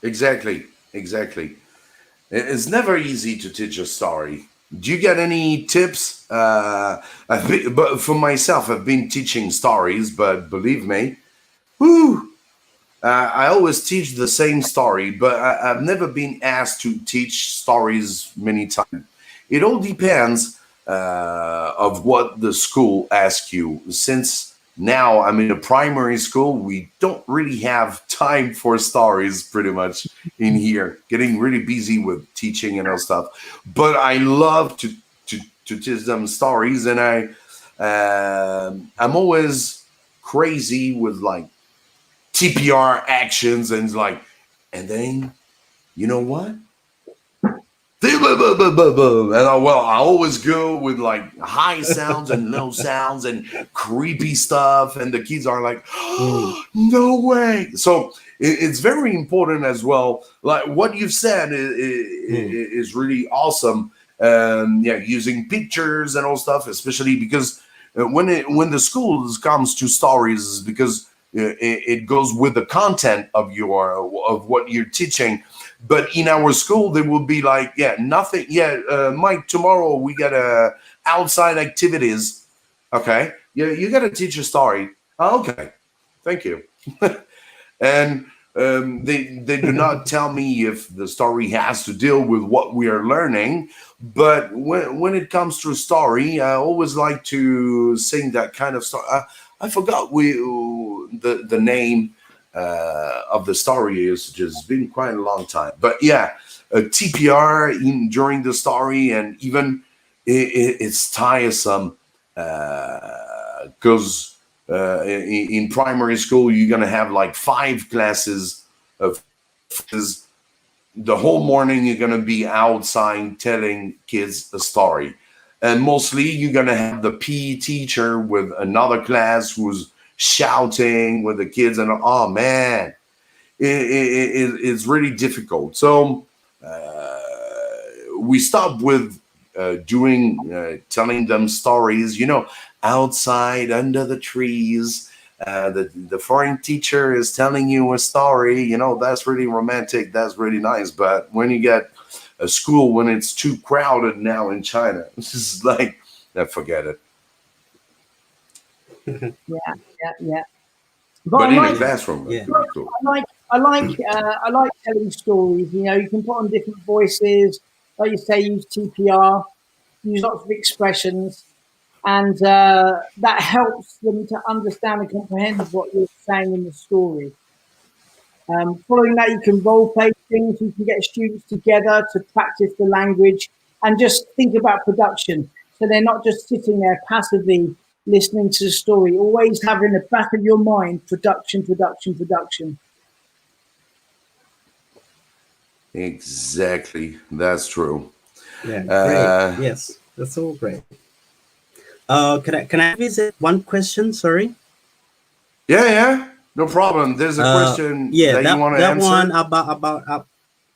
Exactly, exactly. It's never easy to teach a story. Do you get any tips? But for myself, I've been teaching stories, but believe me, whew, I always teach the same story, but I've never been asked to teach stories many times. It all depends of what the school asks you. Since now I'm in a primary school, we don't really have time for stories pretty much in here, getting really busy with teaching and all stuff. But I love to teach them stories, and I'm always crazy with like TPR actions and like, and then you know what? I always go with like high sounds and low sounds and creepy stuff, and the kids are like, oh, no way. So it's very important as well. Like what you've said is really awesome. Yeah, using pictures and all stuff, especially because when the schools comes to stories, because it goes with the content of what you're teaching. But in our school, there will be like, yeah, nothing. Yeah, Mike, tomorrow we got outside activities. Okay, yeah, you got to teach a story. Oh, okay, thank you. And they do not tell me if the story has to deal with what we are learning. But when it comes to a story, I always like to sing that kind of story. I forgot the name of the story. Is just been quite a long time. But yeah, TPR during the story, and even it's tiresome because in primary school you're gonna have like 5 classes of the whole morning. You're gonna be outside telling kids a story. And mostly you're going to have the PE teacher with another class who's shouting with the kids. And oh, man, it's really difficult. So we stopped with telling them stories, outside under the trees. The foreign teacher is telling you a story. That's really romantic. That's really nice. But when you get a school, when it's too crowded now in China, it's just like, forget it. Yeah. But in a classroom, yeah. cool. I like telling stories. You can put on different voices, like you say, use TPR, use lots of expressions, and that helps them to understand and comprehend what you're saying in the story. Following that, you can role play things. You can get students together to practice the language and just think about production. So they're not just sitting there passively listening to the story, always have in the back of your mind production. Exactly. That's true. Yeah, great. Yes, that's all great. Can I visit one question? Sorry. Yeah. No problem. There's a question that you want to answer. One about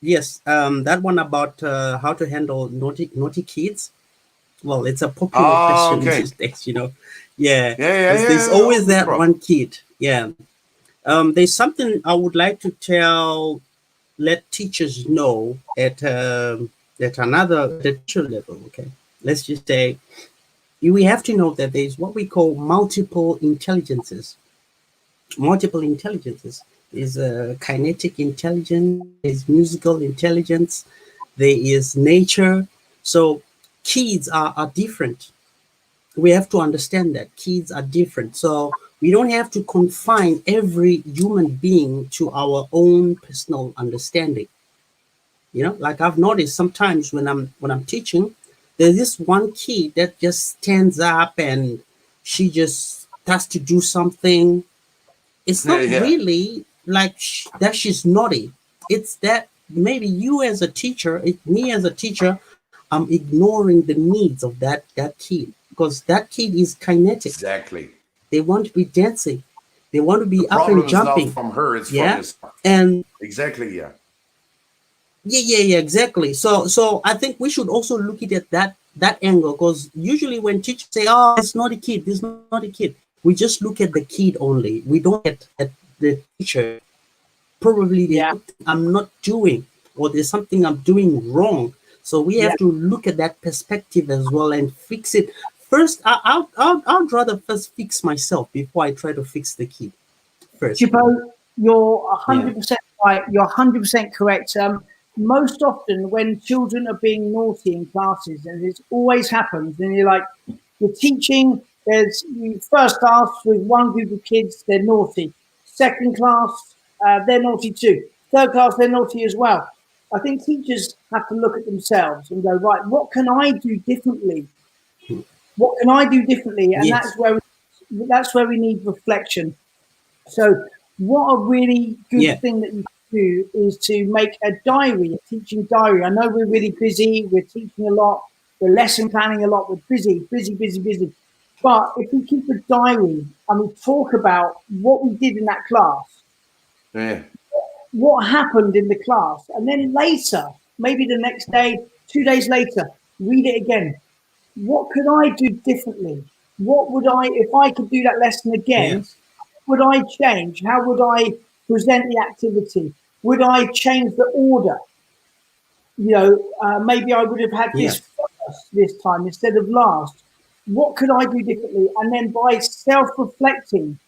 yes. That one about how to handle naughty kids. Well, it's a popular question these days, Yeah. There's always that one kid. Yeah. There's something I would like to let teachers know at another teacher level. Okay. Let's just say we have to know that there's what we call multiple intelligences. Multiple intelligences. There's kinetic intelligence, there's musical intelligence, there is nature. So kids are different. We have to understand that kids are different. So we don't have to confine every human being to our own personal understanding. Like I've noticed sometimes when I'm teaching, there's this one kid that just stands up and she just has to do something. It's not really like that she's naughty. It's that maybe you as a teacher, me as a teacher, I'm ignoring the needs of that kid, because that kid is kinetic. Exactly. They want to be dancing. They want to be The up problem and is not jumping. from her, it's from Yeah. yourself. And Exactly, yeah. yeah, exactly. So I think we should also look at it that angle, because usually when teachers say, "Oh, it's not a kid, this is not a kid," we just look at the kid only. We don't at the teacher. Probably there's Yeah, something I'm not doing, or there's something I'm doing wrong. So we yeah. have to look at that perspective as well and fix it. First, I'd rather first fix myself before I try to fix the kid first. Chipo, you're Yeah. 100% right. You're 100% correct. Most often, when children are being naughty in classes, and it always happens, and you're teaching. There's you first class with one group of kids, they're naughty. Second class, they're naughty too. Third class, they're naughty as well. I think teachers have to look at themselves and go, right, what can I do differently? What can I do differently? And Yes. that's where we need reflection. So, what a really good Yeah. thing that you can do is to make a diary, a teaching diary. I know we're really busy, we're teaching a lot, we're lesson planning a lot, we're busy. But if we keep a diary and we talk about what we did in that class, Yeah. what happened in the class, and then later, maybe the next day, 2 days later, read it again. What could I do differently? What would I, if I could do that lesson again, Yes. would I change? How would I present the activity? Would I change the order? Maybe I would have had this Yes. first this time instead of last. What could I do differently? And then by self-reflecting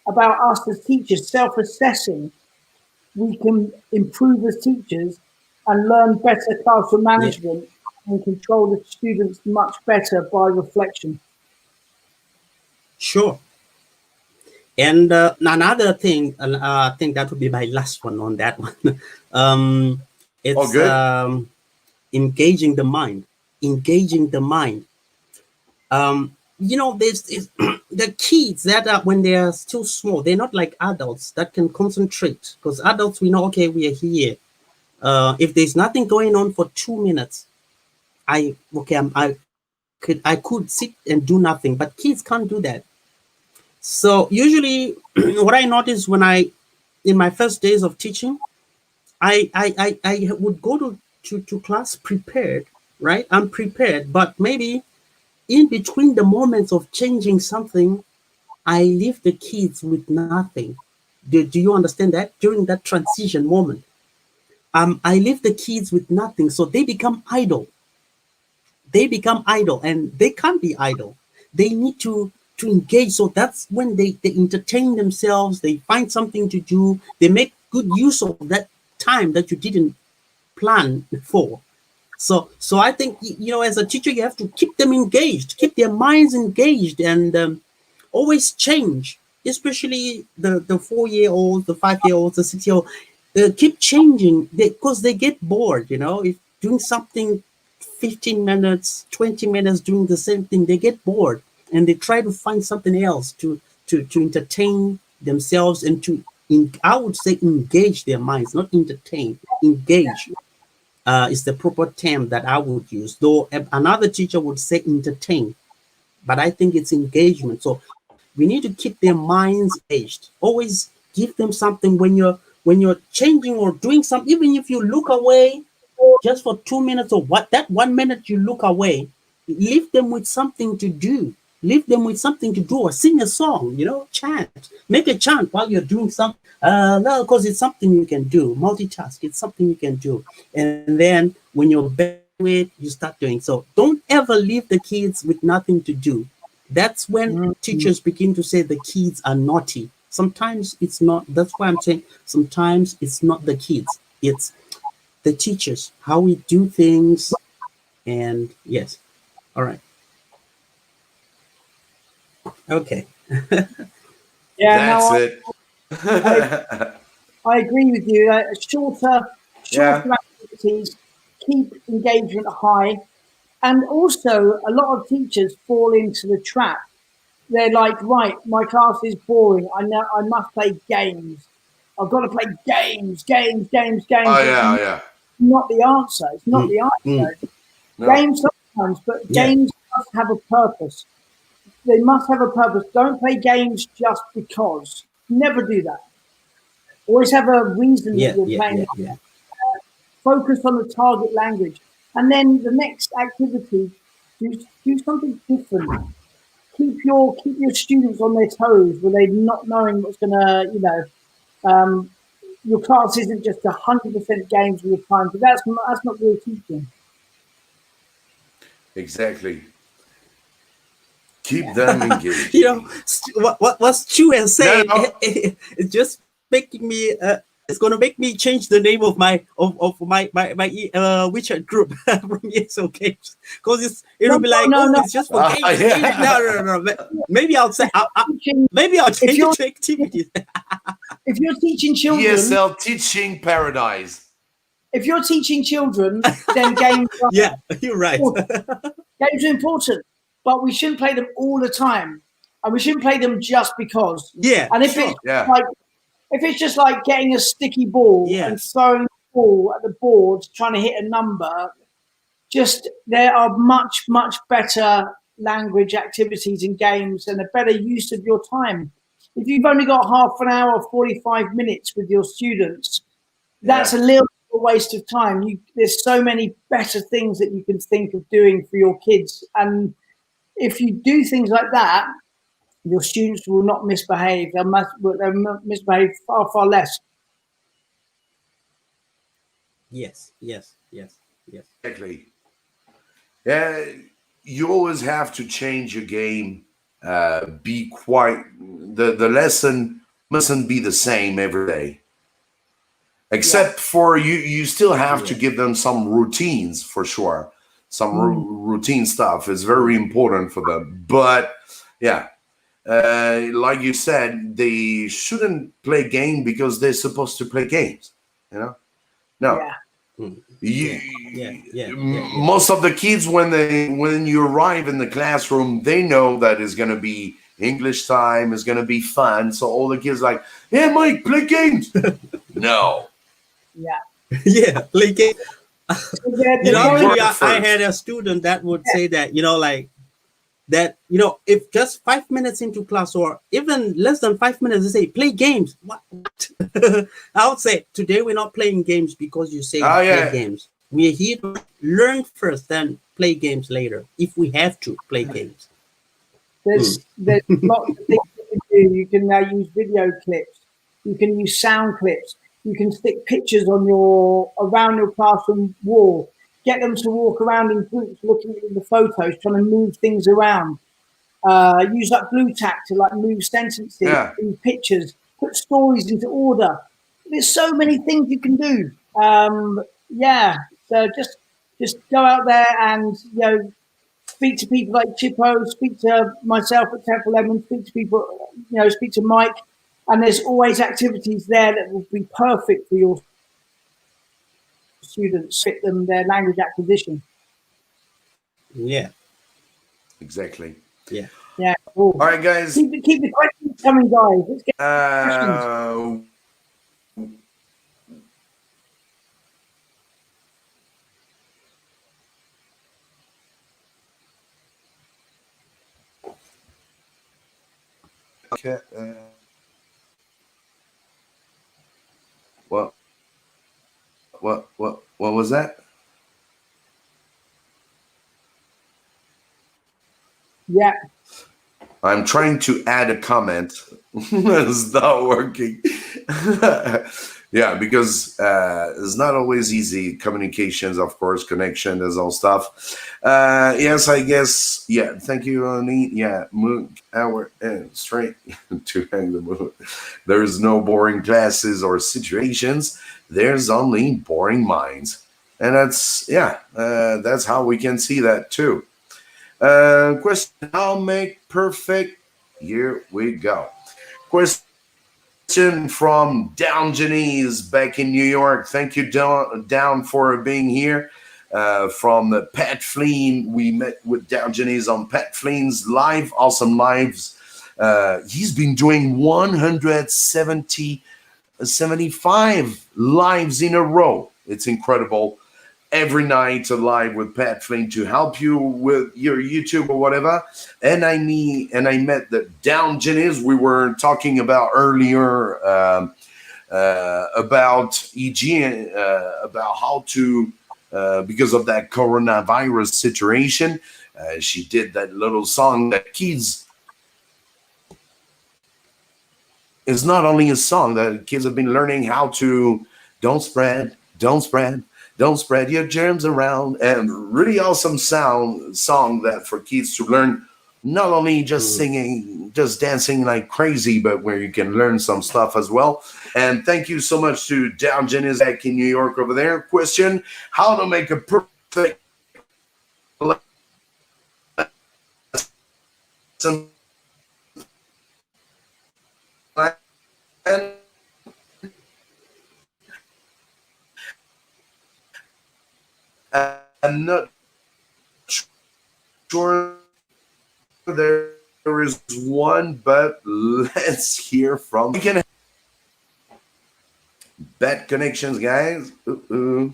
about us as teachers, self-assessing, we can improve as teachers and learn better classroom Yeah. management and control the students much better by reflection. Sure. And another thing, I think that would be my last one on that one. Oh, It's good. engaging the mind. Engaging the mind. There's the kids that are when they are still small, they're not like adults that can concentrate. Because adults, we know, okay, we are here. If there's nothing going on for 2 minutes, I could sit and do nothing, but kids can't do that. So usually, what I noticed in my first days of teaching, I would go to class prepared, right? I'm prepared, but maybe in between the moments of changing something, I leave the kids with nothing. Do you understand that? During that transition moment, I leave the kids with nothing, so they become idle. They become idle, and they can't be idle. They need to engage. So that's when they entertain themselves, they find something to do, they make good use of that time that you didn't plan for. So I think, as a teacher, you have to keep them engaged, keep their minds engaged, and always change, especially the 4-year-olds, the 5-year-olds, the 6-year-old. Keep changing because they get bored. If doing something 15 minutes, 20 minutes doing the same thing, they get bored, and they try to find something else to entertain themselves and I would say engage their minds, not entertain, engage. Is the proper term that I would use. Though another teacher would say entertain, but I think it's engagement. So we need to keep their minds engaged. Always give them something when you're changing or doing something. Even if you look away just for 2 minutes, or what that 1 minute you look away, leave them with something to do. Leave them with something to do, or sing a song, chant. Make a chant while you're doing something. No, because it's something you can do. Multitask, it's something you can do. And then when you're better with, you start doing. So don't ever leave the kids with nothing to do. That's when teachers begin to say the kids are naughty. Sometimes it's not. That's why I'm saying sometimes it's not the kids. It's the teachers, how we do things. And yes. All right. Okay. Yeah, That's no, it. I agree with you. Shorter Yeah. activities keep engagement high, and also a lot of teachers fall into the trap. They're like, right, my class is boring. I know I must play games. I've got to play games. Oh, And yeah, yeah. not the answer. It's not Mm, the mm, answer. No. Games sometimes, but yeah. games must have a purpose. They must have a purpose. Don't play games just because. Never do that. Always have a reason that you're playing. Focus on the target language. And then the next activity, do something different. Keep your students on their toes where they're not knowing what's gonna, your class isn't just 100% games all the time, but that's not real teaching. Exactly. Keep them engaged. What Stu has said, it's just making me. It's gonna make me change the name of my WeChat group from ESL Games, because it'll be like, it's just for games. No. Maybe I'll say, maybe I'll change it to activities. If you're teaching children, ESL Teaching Paradise. If you're teaching children, then games. You're right. Games are important, but we shouldn't play them all the time, and we shouldn't play them just because. And if it's just like getting a sticky ball and throwing the ball at the board, trying to hit a number, there are much better language activities and games and a better use of your time. If you've only got half an hour, 45 minutes with your students, that's a little waste of time. There's so many better things that you can think of doing for your kids, and if you do things like that, your students will not misbehave. They'll misbehave far less. Yes. Exactly. You always have to change your game. Be quite the lesson mustn't be the same every day. Except for you still have to give them some routines for sure. Some routine stuff is very important for them. But like you said, they shouldn't play game because they're supposed to play games. No. Most of the kids, when you arrive in the classroom, they know that it's gonna be English time, it's gonna be fun. So all the kids like, yeah, Mike, play games. No. Play games. I had a student that would say that, if just 5 minutes into class or even less than 5 minutes, they say, play games. What? I would say, today we're not playing games because you say play games. We're here to learn first, then play games later, if we have to play games. There's lots of things you can do. You can now use video clips. You can use sound clips. You can stick pictures around your classroom wall. Get them to walk around in groups, looking at the photos, trying to move things around. Use like blue tack to move sentences, move pictures, put stories into order. There's so many things you can do. So just go out there and speak to people like Chipo, speak to myself at TEFL, speak to people, speak to Mike. And there's always activities there that will be perfect for your students, fit them their language acquisition. Exactly. Cool. All right, guys. Keep the questions coming, guys. Let's get questions. Okay. What was that? I'm trying to add a comment. It's not working. Because it's not always easy. Communications, of course, connection, there's all stuff. Yes, I guess. Thank you, Oni. Move hour straight to hang the moon. There's no boring classes or situations. There's only boring minds. And that's how we can see that too. Question, how make perfect? Here we go. Question from Down Janice back in New York. Thank you, Down, for being here. From the Pat Flynn, we met with Down Janice on Pat Flynn's awesome lives. He's been doing 175 lives in a row. It's incredible. every night live with Pat Flynn to help you with your YouTube or whatever. And I met the Down Genius we were talking about earlier, about hygiene, about how to, because of that coronavirus situation, she did that little song that kids, is not only a song that kids have been learning how to don't spread your germs around, and really awesome song that for kids to learn, not only just singing, just dancing like crazy, but where you can learn some stuff as well. And thank you so much to Down Genius back in New York over there. Question: how to make a perfect lesson plan? I'm not sure there is one, but let's hear from. Bad connections, guys. Yeah,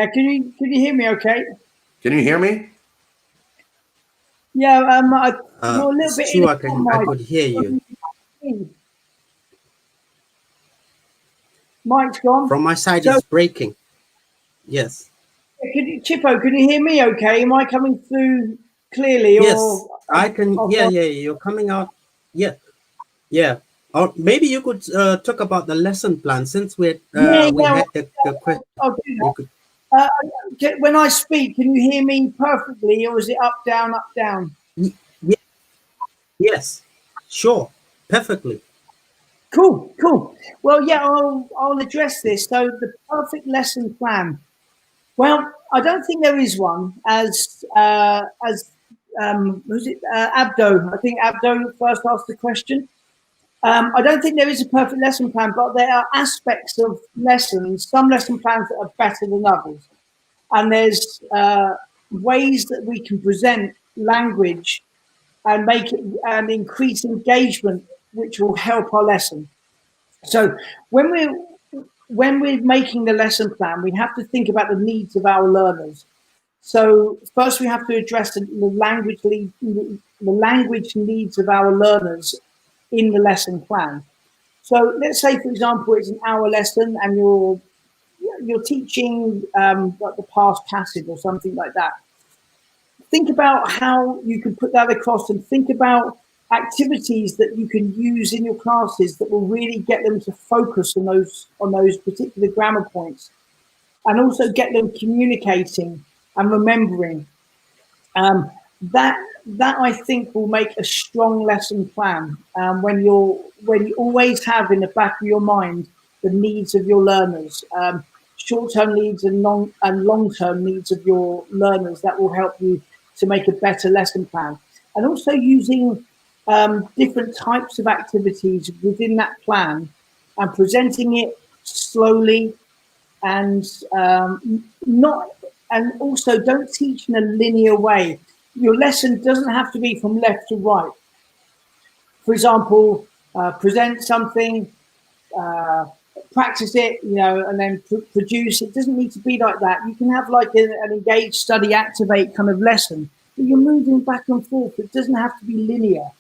can you hear me? Okay. Can you hear me? Yeah, you're a little bit. Stuart, I could hear you. Mike's gone. From my side, it's breaking. Yes. Chipo, can you hear me? Okay, am I coming through clearly? Yes, or, I can. Yeah, you're coming out. Yeah. Or maybe you could talk about the lesson plan, since we had the question. I'll do that. When I speak, can you hear me perfectly, or is it up, down, up, down? Yeah. Yes, sure, perfectly. Cool. Well, yeah, I'll address this. So the perfect lesson plan. Well, I don't think there is one. As was it Abdo? I think Abdo first asked the question. I don't think there is a perfect lesson plan, but there are aspects of lessons, some lesson plans that are better than others. And there's ways that we can present language and make it and increase engagement, which will help our lesson. So when we're making the lesson plan, we have to think about the needs of our learners. So first we have to address the language needs of our learners in the lesson plan. So let's say, for example, it's an hour lesson and you're teaching like the past passage or something like that. Think about how you can put that across, and think about activities that you can use in your classes that will really get them to focus on those particular grammar points, and also get them communicating and remembering. That I think will make a strong lesson plan when you always have in the back of your mind the needs of your learners, short-term needs and long-term needs of your learners. That will help you to make a better lesson plan, and also using different types of activities within that plan and presenting it slowly and also don't teach in a linear way. Your lesson doesn't have to be from left to right. For example, present something, practice it, and then produce. It doesn't need to be like that. You can have like an engage, study, activate kind of lesson, but you're moving back and forth. It doesn't have to be linear.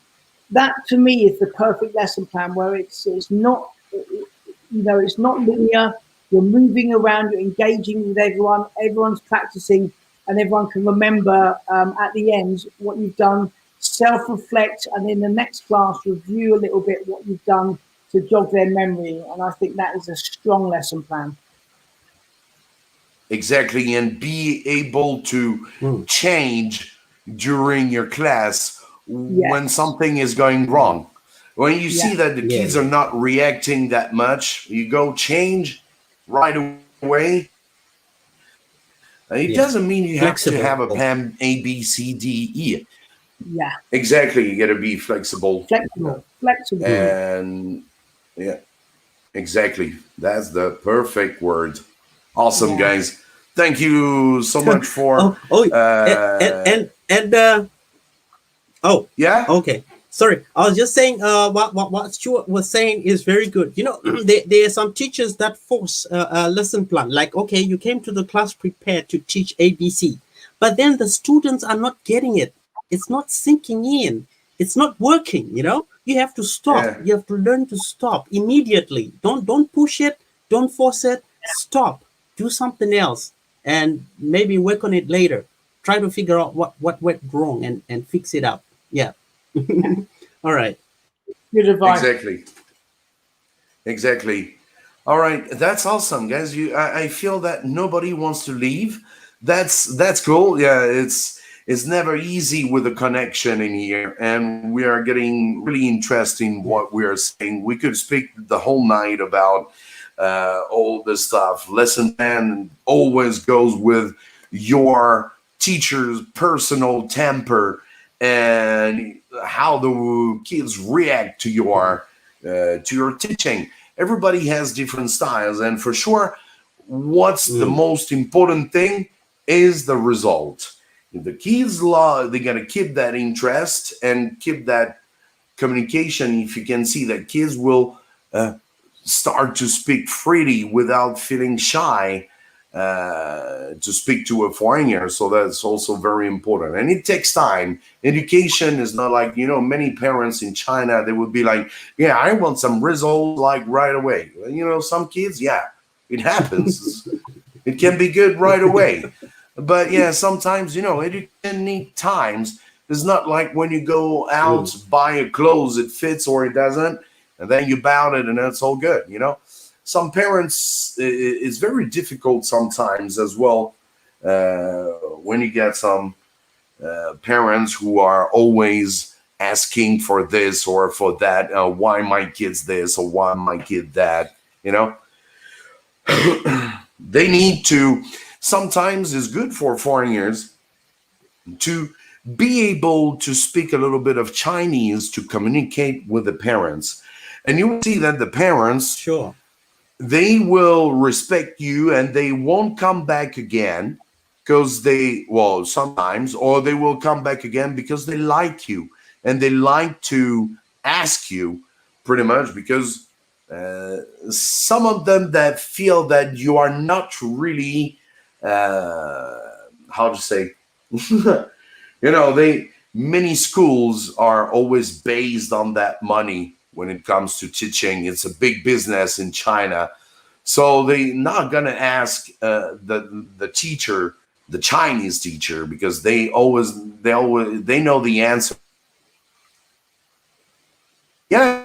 That to me is the perfect lesson plan, where it's not, it's not linear. You're moving around, you're engaging with everyone, everyone's practicing, and everyone can remember at the end what you've done, self-reflect, and in the next class review a little bit what you've done to jog their memory. And I think that is a strong lesson plan. Exactly, and be able to change during your class when something is going wrong. When you see that the kids are not reacting that much, you go change right away. It doesn't mean you have to have a plan A, B, C, D, E. Yeah. Exactly. You got to be flexible. Flexible. And exactly. That's the perfect word. Awesome, guys. Thank you so much for. Okay. Sorry, I was just saying what Stuart was saying is very good. You know, there are some teachers that force a lesson plan. Like, okay, you came to the class prepared to teach ABC, but then the students are not getting it. It's not sinking in. It's not working. You know, you have to stop. Yeah, You have to learn to stop immediately. Don't push it. Don't force it. Stop. Do something else, and maybe work on it later. Try to figure out what went wrong and fix it up. Yeah. All right. Good advice. exactly. Exactly. All right, that's awesome, guys. I feel that nobody wants to leave. That's cool. Yeah, it's never easy with the connection in here, and we are getting really interested in what we are saying. We could speak the whole night about all this stuff. Lesson plan always goes with your teacher's personal temper and how the kids react to your teaching. Everybody has different styles, and for sure, what's the most important thing is the result. If the kids love, they're gonna keep that interest and keep that communication. If you can see that kids will start to speak freely without feeling shy to speak to a foreigner. So that's also very important. And it takes time. Education is not like, many parents in China, they would be like, yeah, I want some results like right away. Some kids, yeah, it happens. It can be good right away. But yeah, sometimes, education need times. It's not like when you go out, buy a clothes, it fits or it doesn't, and then you bout it and it's all good, Some parents, it's very difficult sometimes as well when you get some parents who are always asking for this or for that. Why my kid's this or why my kid that? They need to. Sometimes it's good for foreigners to be able to speak a little bit of Chinese to communicate with the parents, and you will see that the parents Sure. they will respect you and they won't come back again because sometimes, or they will come back again because they like you and they like to ask you pretty much because some of them that feel that you are not really, how to say, many schools are always based on that money when it comes to teaching. It's a big business in China. So they're not going to ask the teacher, the Chinese teacher, because they know the answer. Yeah,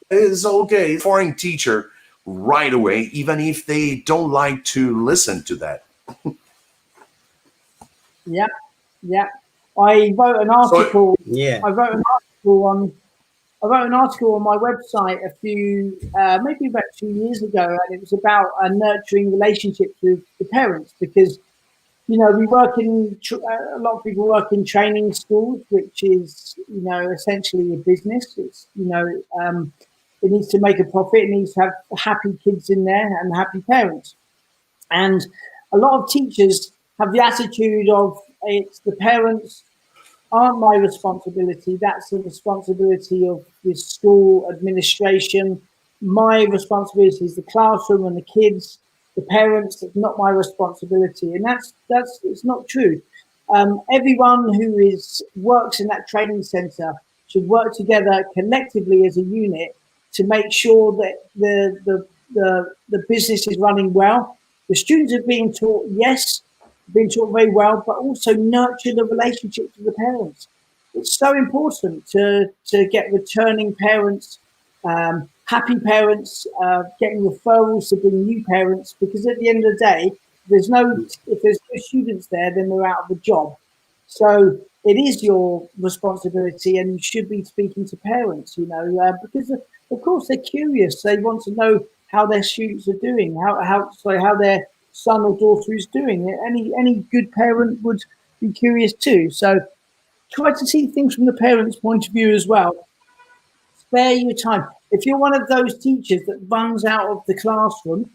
it's okay. Foreign teacher right away, even if they don't like to listen to that. Yeah, yeah. I wrote an So article. Yeah. I wrote an article on. I wrote an article on my website maybe about 2 years ago, and it was about nurturing relationships with the parents because we work a lot of people work in training schools, which is essentially a business. It's it needs to make a profit. It needs to have happy kids in there and happy parents. And a lot of teachers have the attitude of it's the parents aren't my responsibility. That's the responsibility of the school administration. My responsibility is the classroom and the kids, the parents. It's not my responsibility, and that's it's not true. Everyone who works in that training centre should work together collectively as a unit to make sure that the business is running well. The students are being taught, yes, being taught very well, but also nurture the relationships with the parents. It's so important to get returning parents, happy parents, getting referrals to bring new parents, because at the end of the day, if there's no students there, then they're out of a job. So it is your responsibility, and you should be speaking to parents, because of course they're curious. They want to know how their students are doing, how their son or daughter is doing. Any good parent would be curious too. So try to see things from the parents' point of view as well. Spare your time. If you're one of those teachers that runs out of the classroom,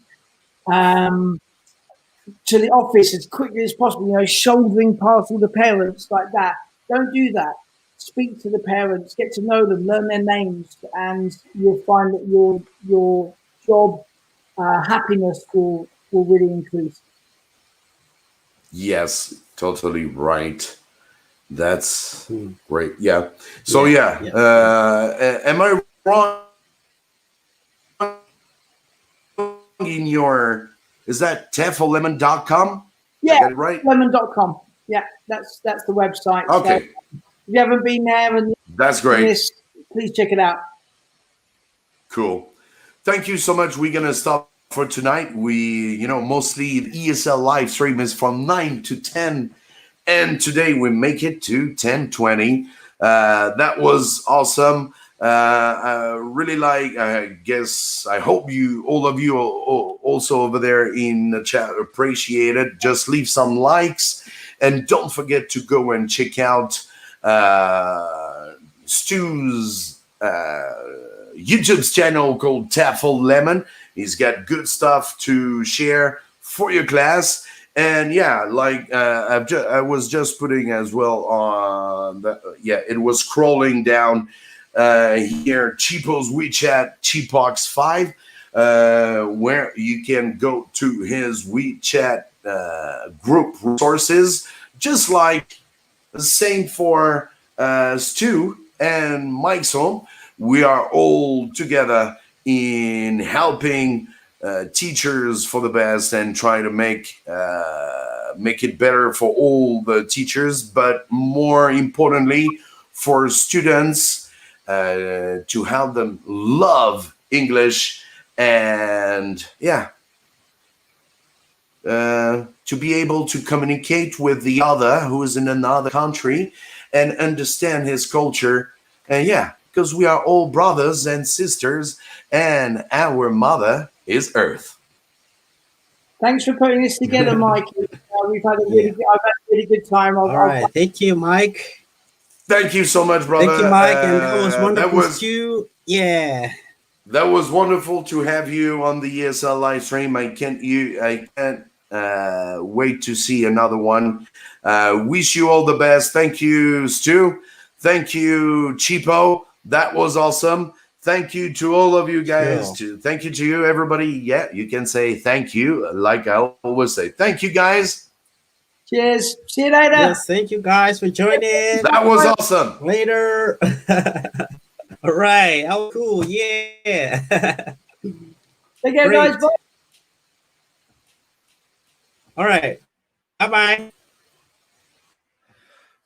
to the office as quickly as possible, you know, shouldering past all the parents like that. Don't do that. Speak to the parents, get to know them, learn their names, and you'll find that your job happiness will really increase. Yes, totally right. That's great. Yeah. So yeah, am I wrong in your? Is that TEFLlemon.com? Yeah, I got it right. lemon.com. Yeah, that's the website. Okay, So if you haven't been there and that's great. this, please check it out. Cool. Thank you so much. We're gonna stop for tonight. We, mostly the ESL live stream is from 9 to 10, and today we make it to 10:20. That was awesome. Really like. I hope all of you also over there in the chat appreciate it. Just leave some likes, and don't forget to go and check out Stu's YouTube's channel called TEFL Lemon. He's got good stuff to share for your class. And yeah, like I was just putting as well on it was scrolling down here, Chipo's WeChat Chipox 5, where you can go to his WeChat group resources, just like the same for Stu and Mikeshomeesl. We are all together in helping teachers for the best and try to make it better for all the teachers, but more importantly for students, to help them love English and to be able to communicate with the other who is in another country and understand his culture. And because we are all brothers and sisters, and our mother is Earth. Thanks for putting this together, Mike. We've had I've had a really good time. All right, thank you, Mike. Thank you so much, brother. Thank you, Mike, and that was wonderful too. Yeah, that was wonderful to have you on the ESL live stream. I can't wait to see another one. Wish you all the best. Thank you, Stu. Thank you, Chipo. That was awesome. Thank you to all of you guys. Thank you to you, everybody. Yeah, you can say thank you, like I always say. Thank you, guys. Cheers. See you later. Yes, thank you guys for joining. That was awesome. Later. All right. Oh, cool. Yeah. Take care, guys. Bye. All right. Bye-bye.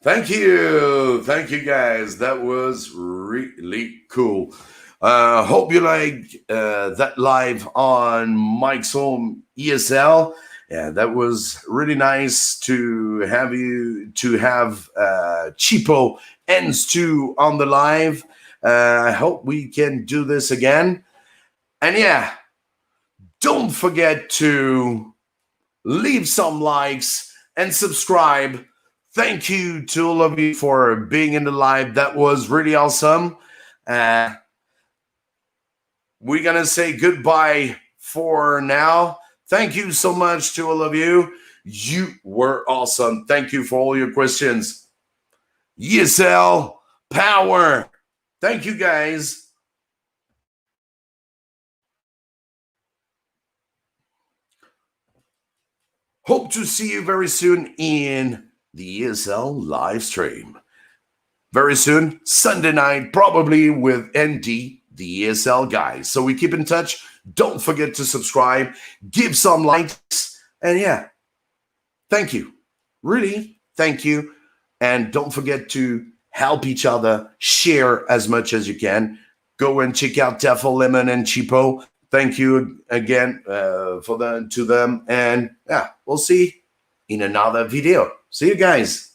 Thank you, guys. That was really cool. Hope you like that live on Mike's Home ESL. Yeah, that was really nice to have Chipo and Stu on the live. I hope we can do this again. And don't forget to leave some likes and subscribe. Thank you to all of you for being in the live. That was really awesome. We're going to say goodbye for now. Thank you so much to all of you. You were awesome. Thank you for all your questions. ESL power. Thank you, guys. Hope to see you very soon in the ESL live stream. Very soon, Sunday night, probably with ND, the ESL guys. So we keep in touch. Don't forget to subscribe, give some likes, and thank you. Really, thank you. And don't forget to help each other, share as much as you can. Go and check out TEFL, Lemon, and Chipo. Thank you again to them. And we'll see in another video. See you guys.